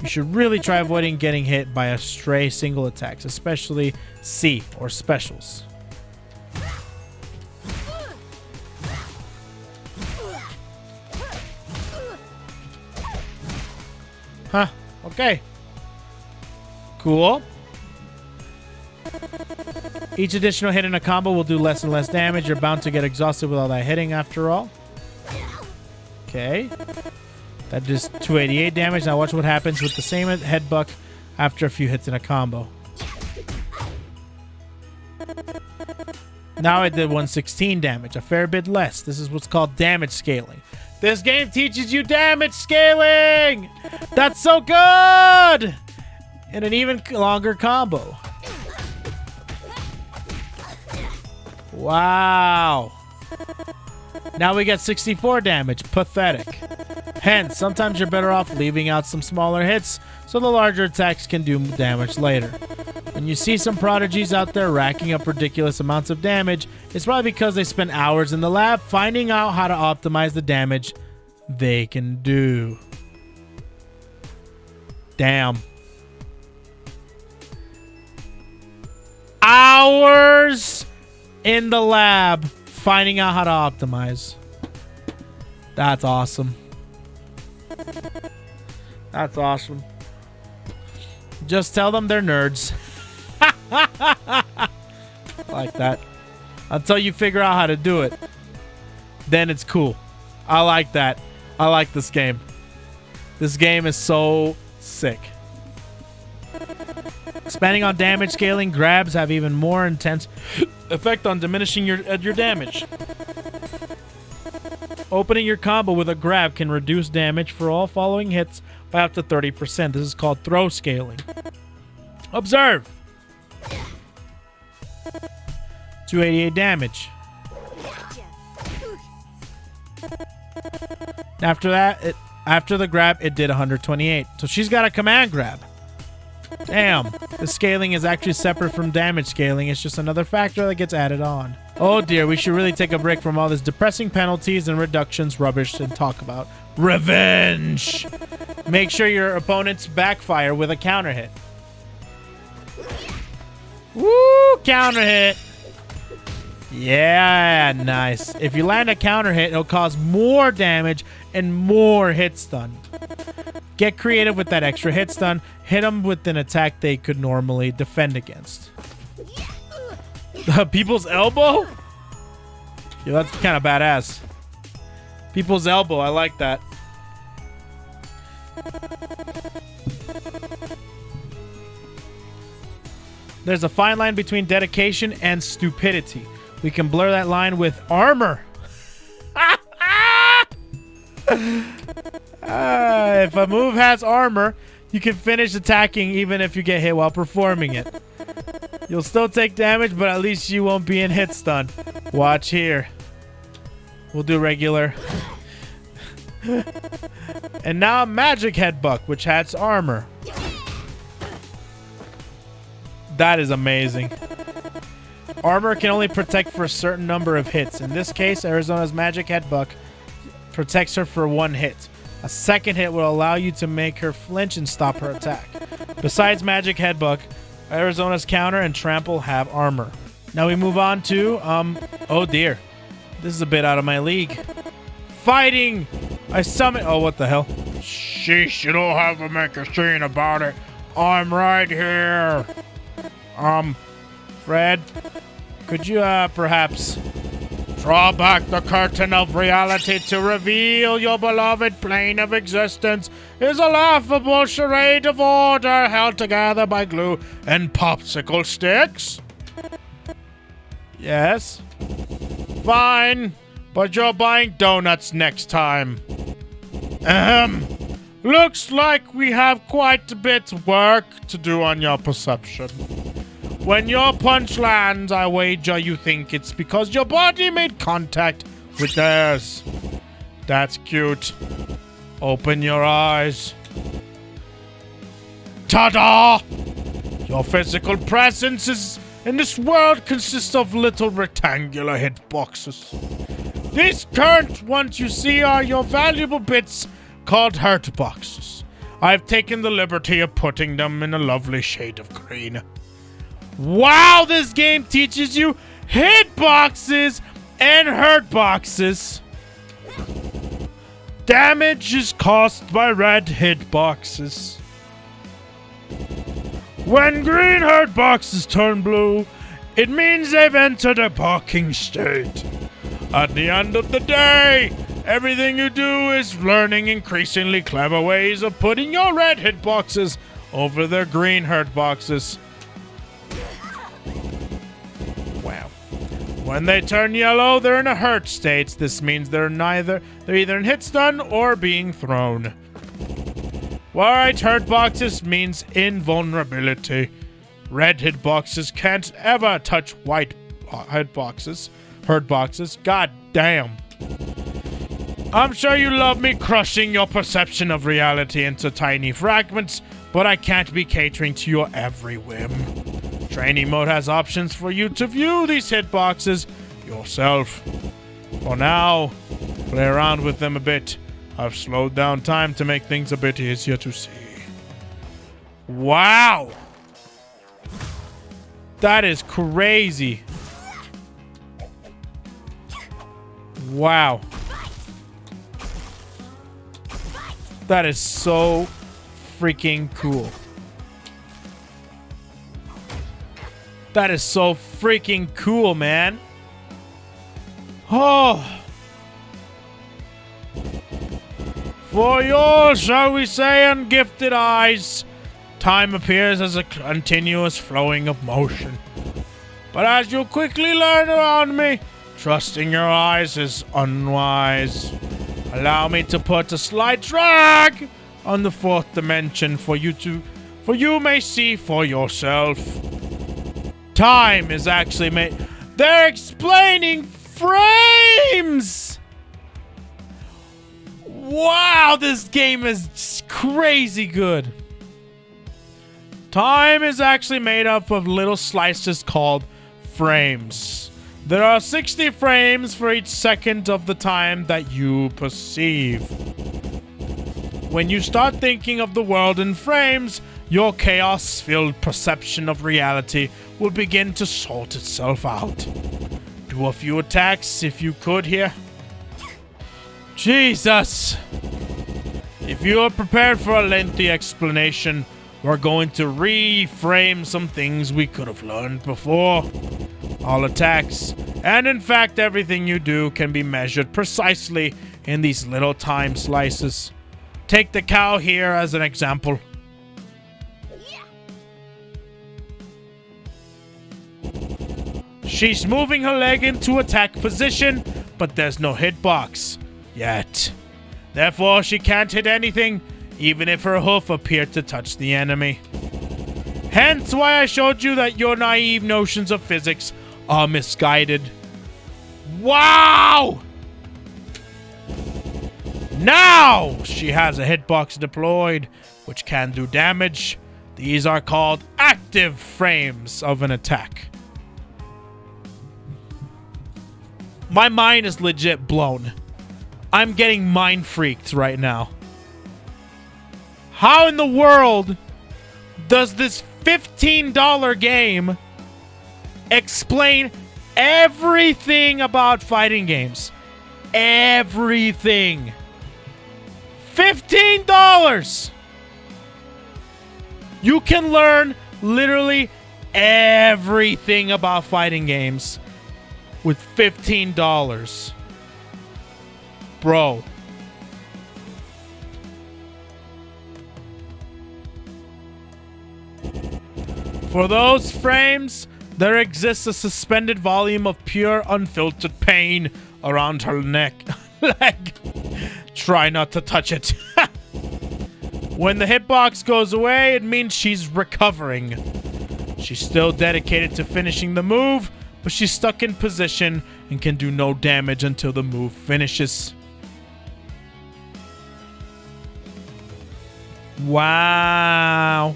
You should really try avoiding getting hit by a stray single attacks, especially C or specials. Huh, okay. Cool. Each additional hit in a combo will do less and less damage. You're bound to get exhausted with all that hitting after all. Okay. That does 288 damage. Now watch what happens with the same headbutt after a few hits in a combo. Now it did 116 damage, a fair bit less. This is what's called damage scaling. This game teaches you damage scaling! That's so good! In an even longer combo. Wow. Now we get 64 damage. Pathetic. Hence, sometimes you're better off leaving out some smaller hits so the larger attacks can do damage later. When you see some prodigies out there racking up ridiculous amounts of damage, it's probably because they spent hours in the lab finding out how to optimize the damage they can do. Damn. Hours in the lab finding out how to optimize. That's awesome. That's awesome. Just tell them they're nerds. Like that. Until you figure out how to do it. Then it's cool. I like that. I like this game. This game is so sick. Expanding on damage scaling, grabs have even more intense effect on diminishing your damage. Opening your combo with a grab can reduce damage for all following hits by up to 30%. This is called throw scaling. Observe. 288 damage. After that, after the grab, it did 128. So she's got a command grab. Damn. The scaling is actually separate from damage scaling. It's just another factor that gets added on. Oh dear, we should really take a break from all this depressing penalties and reductions rubbish and talk about revenge. Make sure your opponents backfire with a counter hit. Woo! Counter hit. Yeah, nice. If you land a counter hit, it'll cause more damage and more hit stun. Get creative with that extra hit stun. Hit them with an attack they could normally defend against. People's elbow? Yeah, that's kind of badass. People's elbow, I like that. There's a fine line between dedication and stupidity. We can blur that line with armor. If a move has armor, you can finish attacking even if you get hit while performing it. You'll still take damage, but at least you won't be in hit stun. Watch here. We'll do regular. And now magic headbutt, which has armor. That is amazing. Armor can only protect for a certain number of hits. In this case, Arizona's magic headbutt protects her for one hit. A second hit will allow you to make her flinch and stop her attack. Besides magic headbutt, Arizona's counter and trample have armor. Now we move on to, oh dear. This is a bit out of my league. Fighting! I summon, oh what the hell? Sheesh, you don't have to make a scene about it. I'm right here. Fred, could you, perhaps draw back the curtain of reality to reveal your beloved plane of existence is a laughable charade of order held together by glue and popsicle sticks? Yes. Fine, but you're buying donuts next time. Looks like we have quite a bit of work to do on your perception. When your punch lands, I wager you think it's because your body made contact with theirs. That's cute. Open your eyes. Ta-da! Your physical presence in this world consists of little rectangular hitboxes. These current ones you see are your valuable bits called hurtboxes. I've taken the liberty of putting them in a lovely shade of green. Wow, this game teaches you hitboxes and hurtboxes. Damage is caused by red hitboxes. When green hurtboxes turn blue, It means they've entered a parking state. At the end of the day, everything you do is learning increasingly clever ways of putting your red hitboxes over their green hitboxes. Wow. When they turn yellow, they're in a hurt state. This means they're either in hit stun or being thrown. White hitboxes means invulnerability. Red hitboxes can't ever touch white hitboxes. Hurt boxes. God damn. I'm sure you love me crushing your perception of reality into tiny fragments, but I can't be catering to your every whim. Training mode has options for you to view these hitboxes yourself. For now, play around with them a bit. I've slowed down time to make things a bit easier to see. Wow! That is crazy. Wow. That is so freaking cool. That is so freaking cool, man. Oh. For your, shall we say, ungifted eyes, time appears as a continuous flowing of motion. But as you quickly learn around me, trusting your eyes is unwise. Allow me to put a slight drag on the fourth dimension for you may see for yourself. Time is actually made. They're explaining frames! Wow, this game is crazy good. Time is actually made up of little slices called frames. There are 60 frames for each second of the time that you perceive. When you start thinking of the world in frames, your chaos-filled perception of reality will begin to sort itself out. Do a few attacks if you could here. Jesus! If you are prepared for a lengthy explanation, we're going to reframe some things we could have learned before. All attacks, and in fact everything you do, can be measured precisely in these little time slices. Take the cow here as an example. She's moving her leg into attack position, but there's no hitbox yet. Therefore, she can't hit anything, even if her hoof appeared to touch the enemy. Hence why I showed you that your naive notions of physics are misguided. Wow! Now she has a hitbox deployed, which can do damage. These are called active frames of an attack. My mind is legit blown. I'm getting mind freaked right now. How in the world does this $15 game explain everything about fighting games? Everything. $15! You can learn literally everything about fighting games with $15. Bro. For those frames, there exists a suspended volume of pure unfiltered pain around her neck. Leg. Try not to touch it. When the hitbox goes away, it means she's recovering. She's still dedicated to finishing the move, but she's stuck in position and can do no damage until the move finishes. Wow.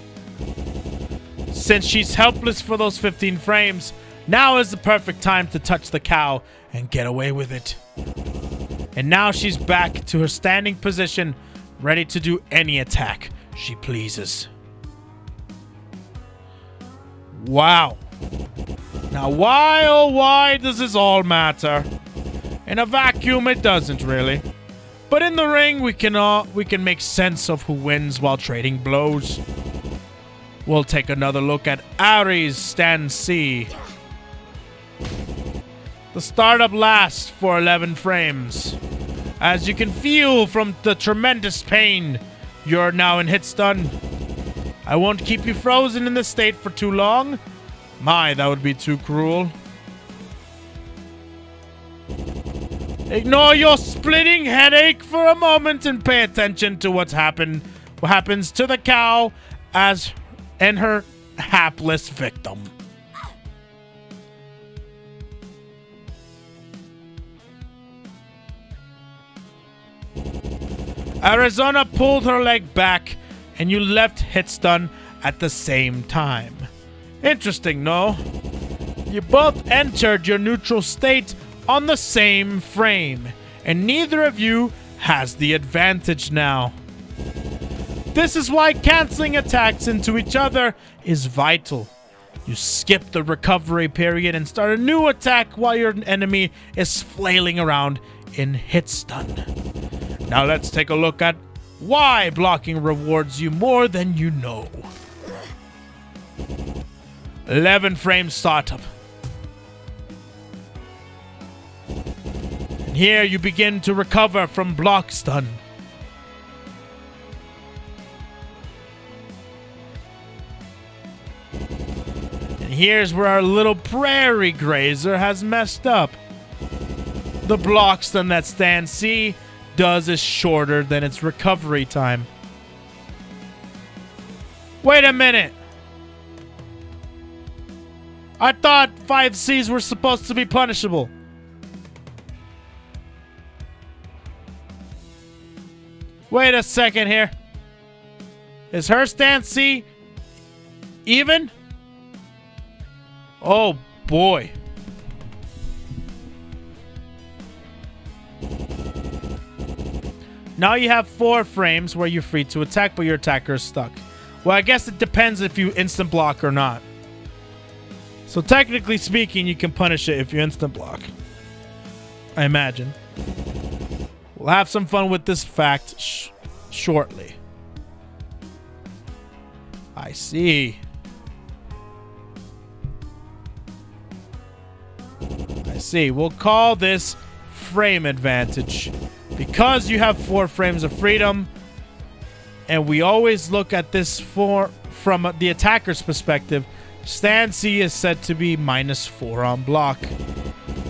Since she's helpless for those 15 frames, now is the perfect time to touch the cow and get away with it. And now she's back to her standing position, ready to do any attack she pleases. Wow. Now why, oh why does this all matter? In a vacuum it doesn't really. But in the ring we can make sense of who wins while trading blows. We'll take another look at Ari's stand C. The startup lasts for 11 frames. As you can feel from the tremendous pain, you're now in hit stun. I won't keep you frozen in this state for too long. My, that would be too cruel. Ignore your splitting headache for a moment and pay attention to what happens to the cow and her hapless victim. Arizona pulled her leg back, and you left hit stun at the same time. Interesting, no? You both entered your neutral state on the same frame, and neither of you has the advantage now. This is why canceling attacks into each other is vital. You skip the recovery period and start a new attack while your enemy is flailing around in hit stun. Now let's take a look at why blocking rewards you more than you know. 11 frame startup. And here you begin to recover from block stun. And here's where our little prairie grazer has messed up. The block stun that Stan C does is shorter than its recovery time. Wait a minute. I thought 5Cs were supposed to be punishable. Wait a second here. Is her Stan C even? Oh boy. Now you have 4 frames where you're free to attack, but your attacker is stuck. Well, I guess it depends if you instant block or not. So technically speaking, you can punish it if you instant block. I imagine. We'll have some fun with this fact shortly. I see. I see. We'll call this frame advantage. Because you have 4 frames of freedom, and we always look at this from the attacker's perspective, Stan C is said to be -4 on block.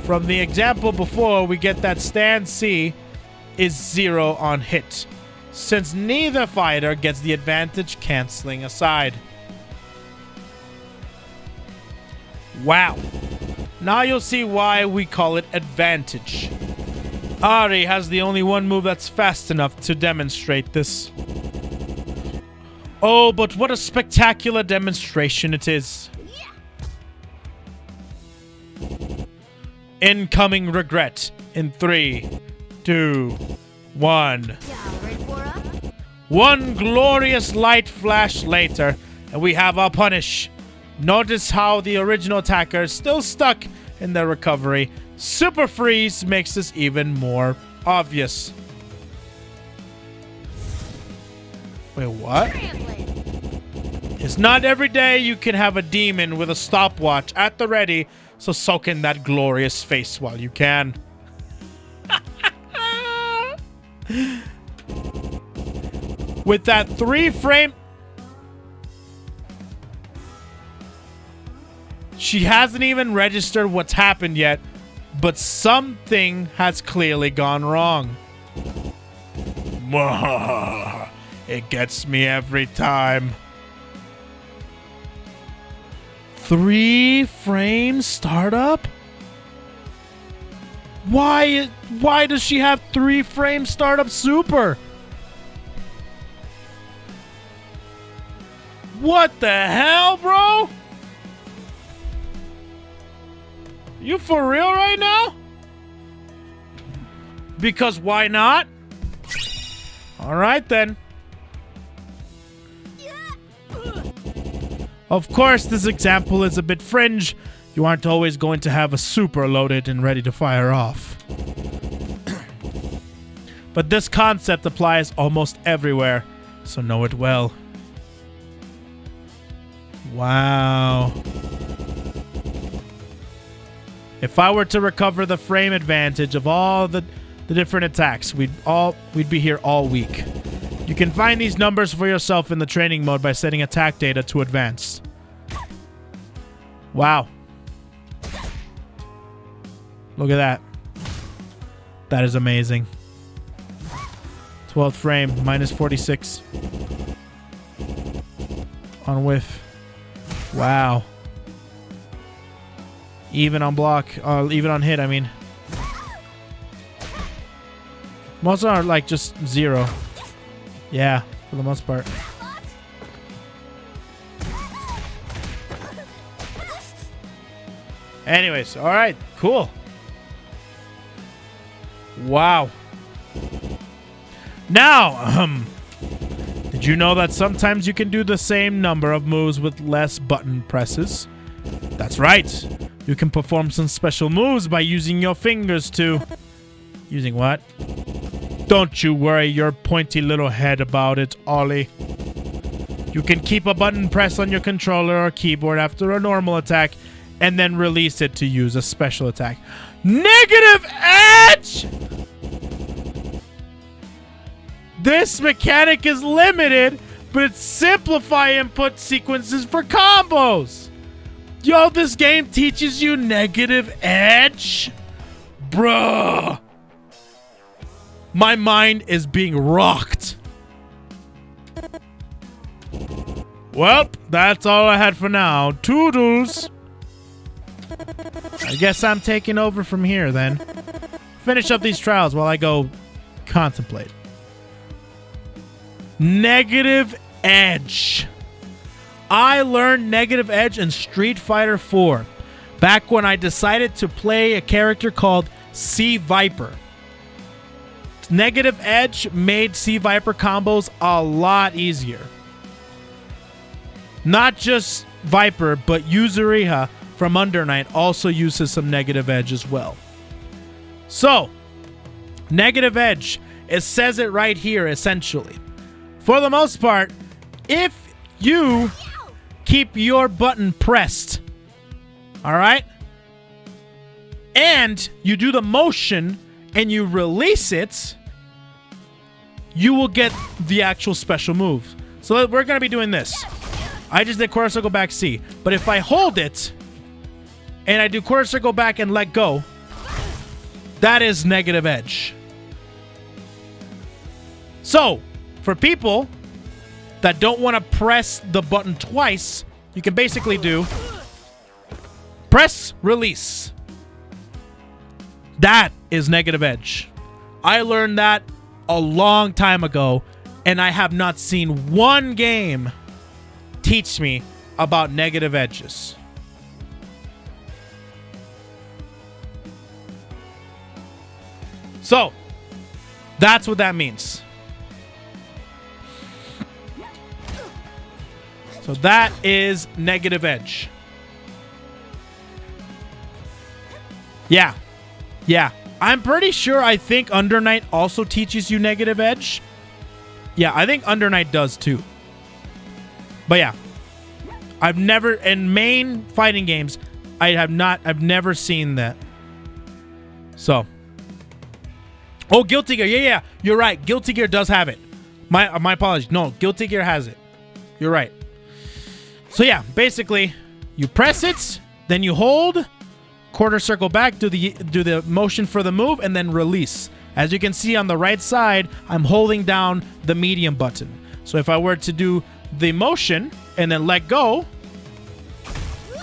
From the example before, we get that Stan C is 0 on hit, since neither fighter gets the advantage canceling aside. Wow. Now you'll see why we call it advantage. Ari has the only one move that's fast enough to demonstrate this. Oh, but what a spectacular demonstration it is. Incoming regret in 3, 2, 1. One glorious light flash later, and we have our punish. Notice how the original attacker is still stuck in their recovery. Super Freeze makes this even more obvious. Wait, what? It's not every day you can have a demon with a stopwatch at the ready, so soak in that glorious face while you can. With that 3 frame... She hasn't even registered what's happened yet, but something has clearly gone wrong. It gets me every time. 3 frames startup? Why does she have 3 frame startup super? What the hell, bro? You for real right now? Because why not? All right then. Of course, this example is a bit fringe. You aren't always going to have a super loaded and ready to fire off. But this concept applies almost everywhere, so know it well. Wow. If I were to recover the frame advantage of all the different attacks, we'd be here all week. You can find these numbers for yourself in the training mode by setting attack data to advanced. Wow. Look at that. That is amazing. 12th frame, minus 46. On whiff. Wow. Even on block, even on hit, I mean. Most are like just 0. Yeah, for the most part. Anyways, all right, cool. Wow. Now, did you know that sometimes you can do the same number of moves with less button presses? That's right. You can perform some special moves by using your fingers to... Using what? Don't you worry your pointy little head about it, Ollie. You can keep a button press on your controller or keyboard after a normal attack and then release it to use a special attack. Negative edge! This mechanic is limited, but it simplifies input sequences for combos. Yo, this game teaches you negative edge? Bruh. My mind is being rocked. Well, that's all I had for now. Toodles. I guess I'm taking over from here then. Finish up these trials while I go contemplate. Negative edge. I learned negative edge in Street Fighter 4 back when I decided to play a character called Sea Viper. Negative edge made Sea Viper combos a lot easier. Not just Viper, but Yuzuriha from Under Night also uses some negative edge as well. So, negative edge, it says it right here essentially. For the most part, if you keep your button pressed, all right, and you do the motion and you release it, you will get the actual special move. So we're going to be doing this. I just did quarter circle back C. But if I hold it and I do quarter circle back and let go, that is negative edge. So for people that don't want to press the button twice, you can basically do press, release. That is negative edge. I learned that a long time ago, and I have not seen one game teach me about negative edges. So, that's what that means. So that is negative edge. Yeah. Yeah. I'm pretty sure I think Under Night also teaches you negative edge. Yeah, I think Under Night does too. But yeah. I've never, in main fighting games, I've never seen that. So. Oh, Guilty Gear. Yeah. You're right. Guilty Gear does have it. My apologies. No, Guilty Gear has it. You're right. So yeah, basically, you press it, then you hold, quarter circle back, do the motion for the move, and then release. As you can see on the right side, I'm holding down the medium button. So if I were to do the motion and then let go,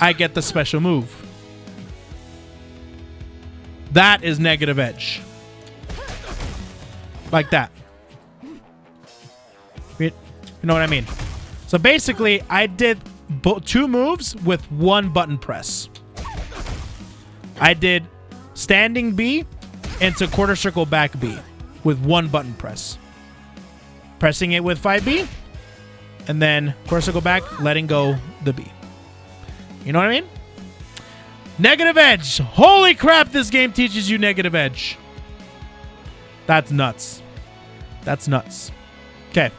I get the special move. That is negative edge. Like that. You know what I mean? So basically, I did 2 moves with 1 button press. I did standing B into quarter circle back B with 1 button press. Pressing it with 5B, and then quarter circle back, letting go the B. You know what I mean? Negative edge. Holy crap, this game teaches you negative edge. That's nuts. That's nuts. Okay.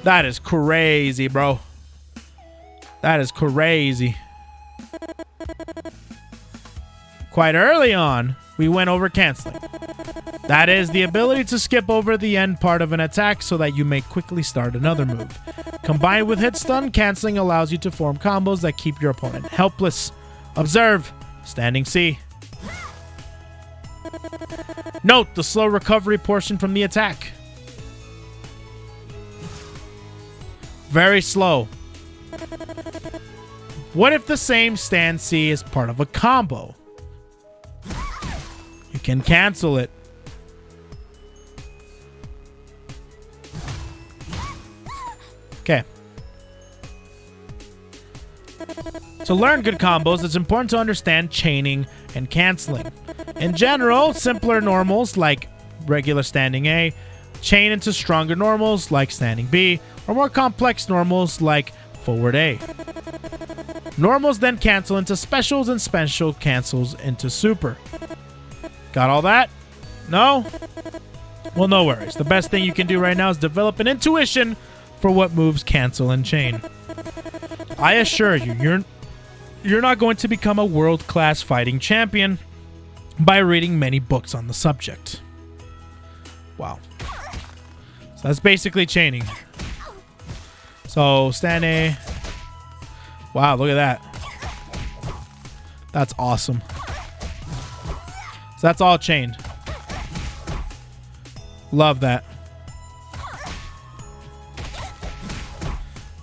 That is crazy, bro. That is crazy. Quite early on, we went over canceling. That is the ability to skip over the end part of an attack so that you may quickly start another move. Combined with hit stun, canceling allows you to form combos that keep your opponent helpless. Observe. Standing C. Note the slow recovery portion from the attack. Very slow. What if the same stand C is part of a combo? You can cancel it. Okay. To learn good combos, it's important to understand chaining and canceling. In general, simpler normals like regular standing A chain into stronger normals like standing B, or more complex normals like forward A. Normals then cancel into specials, and special cancels into super. Got all that? No? Well, no worries. The best thing you can do right now is develop an intuition for what moves cancel and chain. I assure you, you're not going to become a world-class fighting champion by reading many books on the subject. Wow. So that's basically chaining. So stand A. Wow, look at that. That's awesome. So that's all chained. Love that.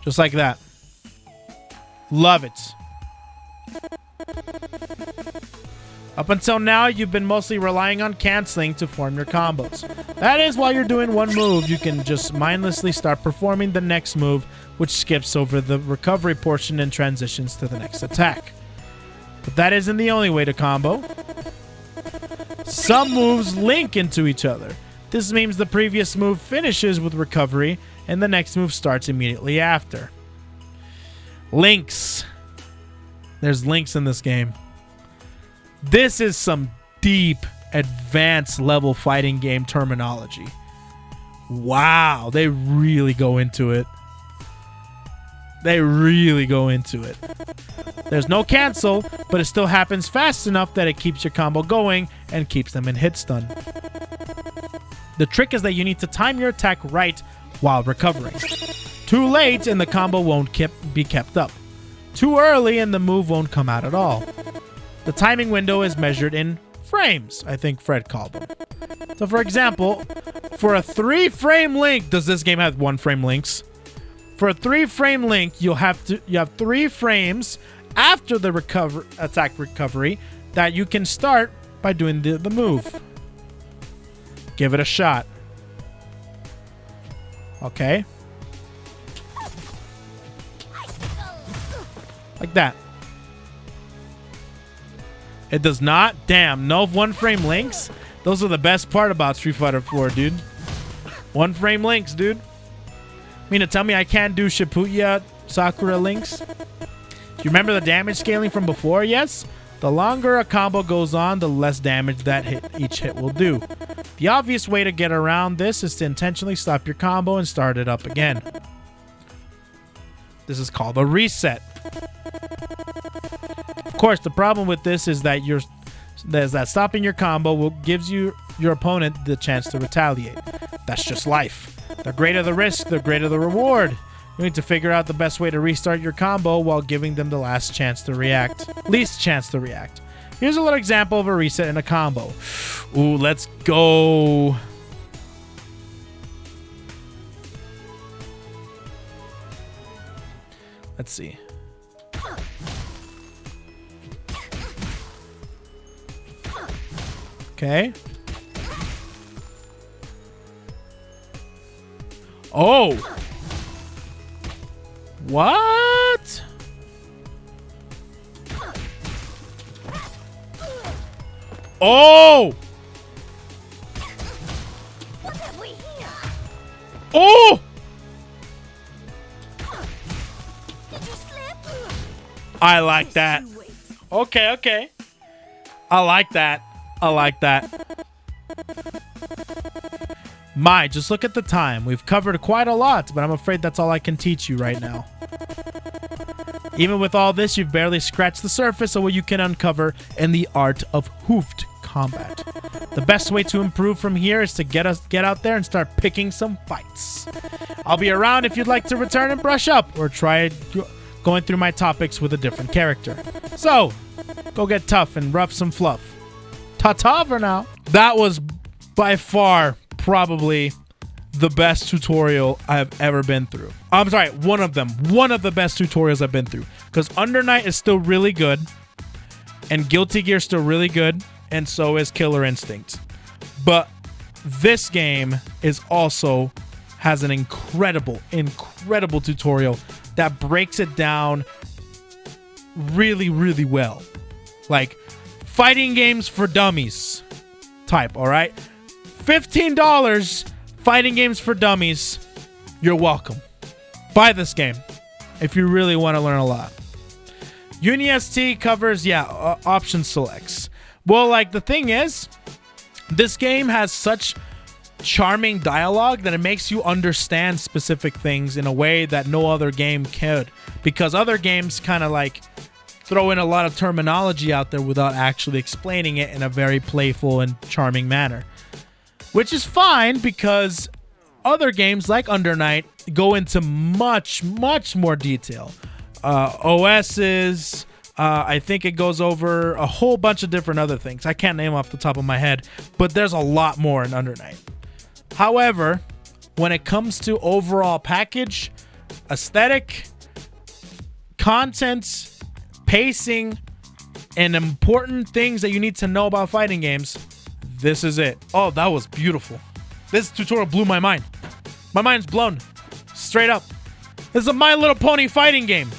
Just like that. Love it. Up until now, you've been mostly relying on canceling to form your combos. That is, while you're doing one move, you can just mindlessly start performing the next move, which skips over the recovery portion and transitions to the next attack. But that isn't the only way to combo. Some moves link into each other. This means the previous move finishes with recovery, and the next move starts immediately after. Links. There's links in this game. This is some deep, advanced level fighting game terminology. Wow, they really go into it. They really go into it. There's no cancel, but it still happens fast enough that it keeps your combo going and keeps them in hit stun. The trick is that you need to time your attack right while recovering. Too late and the combo won't be kept up. Too early and the move won't come out at all. The timing window is measured in frames, I think Fred called them. So for example, for a 3-frame link, does this game have 1-frame links? For a 3-frame link, you have 3 frames after the attack recovery that you can start by doing the move. Give it a shot. Okay. Like that. It does not. Damn, no 1-frame links. Those are the best part about Street Fighter 4, dude. 1-frame links, dude. I mean, to tell me I can't do Shibuya Sakura links? Do you remember the damage scaling from before? Yes. The longer a combo goes on, the less damage that each hit will do. The obvious way to get around this is to intentionally stop your combo and start it up again. This is called a reset. Of course, the problem with this is that stopping your combo gives your opponent the chance to retaliate. That's just life. The greater the risk, the greater the reward. You need to figure out the best way to restart your combo while giving them the least chance to react. Here's a little example of a reset in a combo. Ooh, let's go. Let's see. Okay. Oh. What? Oh. What have we here? Oh. Did you slip? I like that. Okay. I like that. My, just look at the time. We've covered quite a lot, but I'm afraid that's all I can teach you right now. Even with all this, you've barely scratched the surface of what you can uncover in the art of hoofed combat. The best way to improve from here is to get out there and start picking some fights. I'll be around if you'd like to return and brush up, or try going through my topics with a different character. So, go get tough and rough some fluff. Ta-ta for now. That was by far probably the best tutorial I've ever been through. I'm sorry, one of the best tutorials I've been through. Because Under Night is still really good, and Guilty Gear is still really good, and so is Killer Instinct. But this game is also has an incredible tutorial that breaks it down really, really well. Like, fighting games for dummies type, all right? $15 fighting games for dummies. You're welcome. Buy this game if you really want to learn a lot. UniST covers, option selects. Well, like, the thing is, this game has such charming dialogue that it makes you understand specific things in a way that no other game could. Because other games kind of like throw in a lot of terminology out there without actually explaining it in a very playful and charming manner. Which is fine, because other games like Under Night go into much, much more detail. OSs, I think it goes over a whole bunch of different other things. I can't name off the top of my head, but there's a lot more in Under Night. However, when it comes to overall package, aesthetic, content, pacing, and important things that you need to know about fighting games, this is it. Oh, that was beautiful. This tutorial blew my mind. My mind's blown. Straight up. This is a My Little Pony fighting game.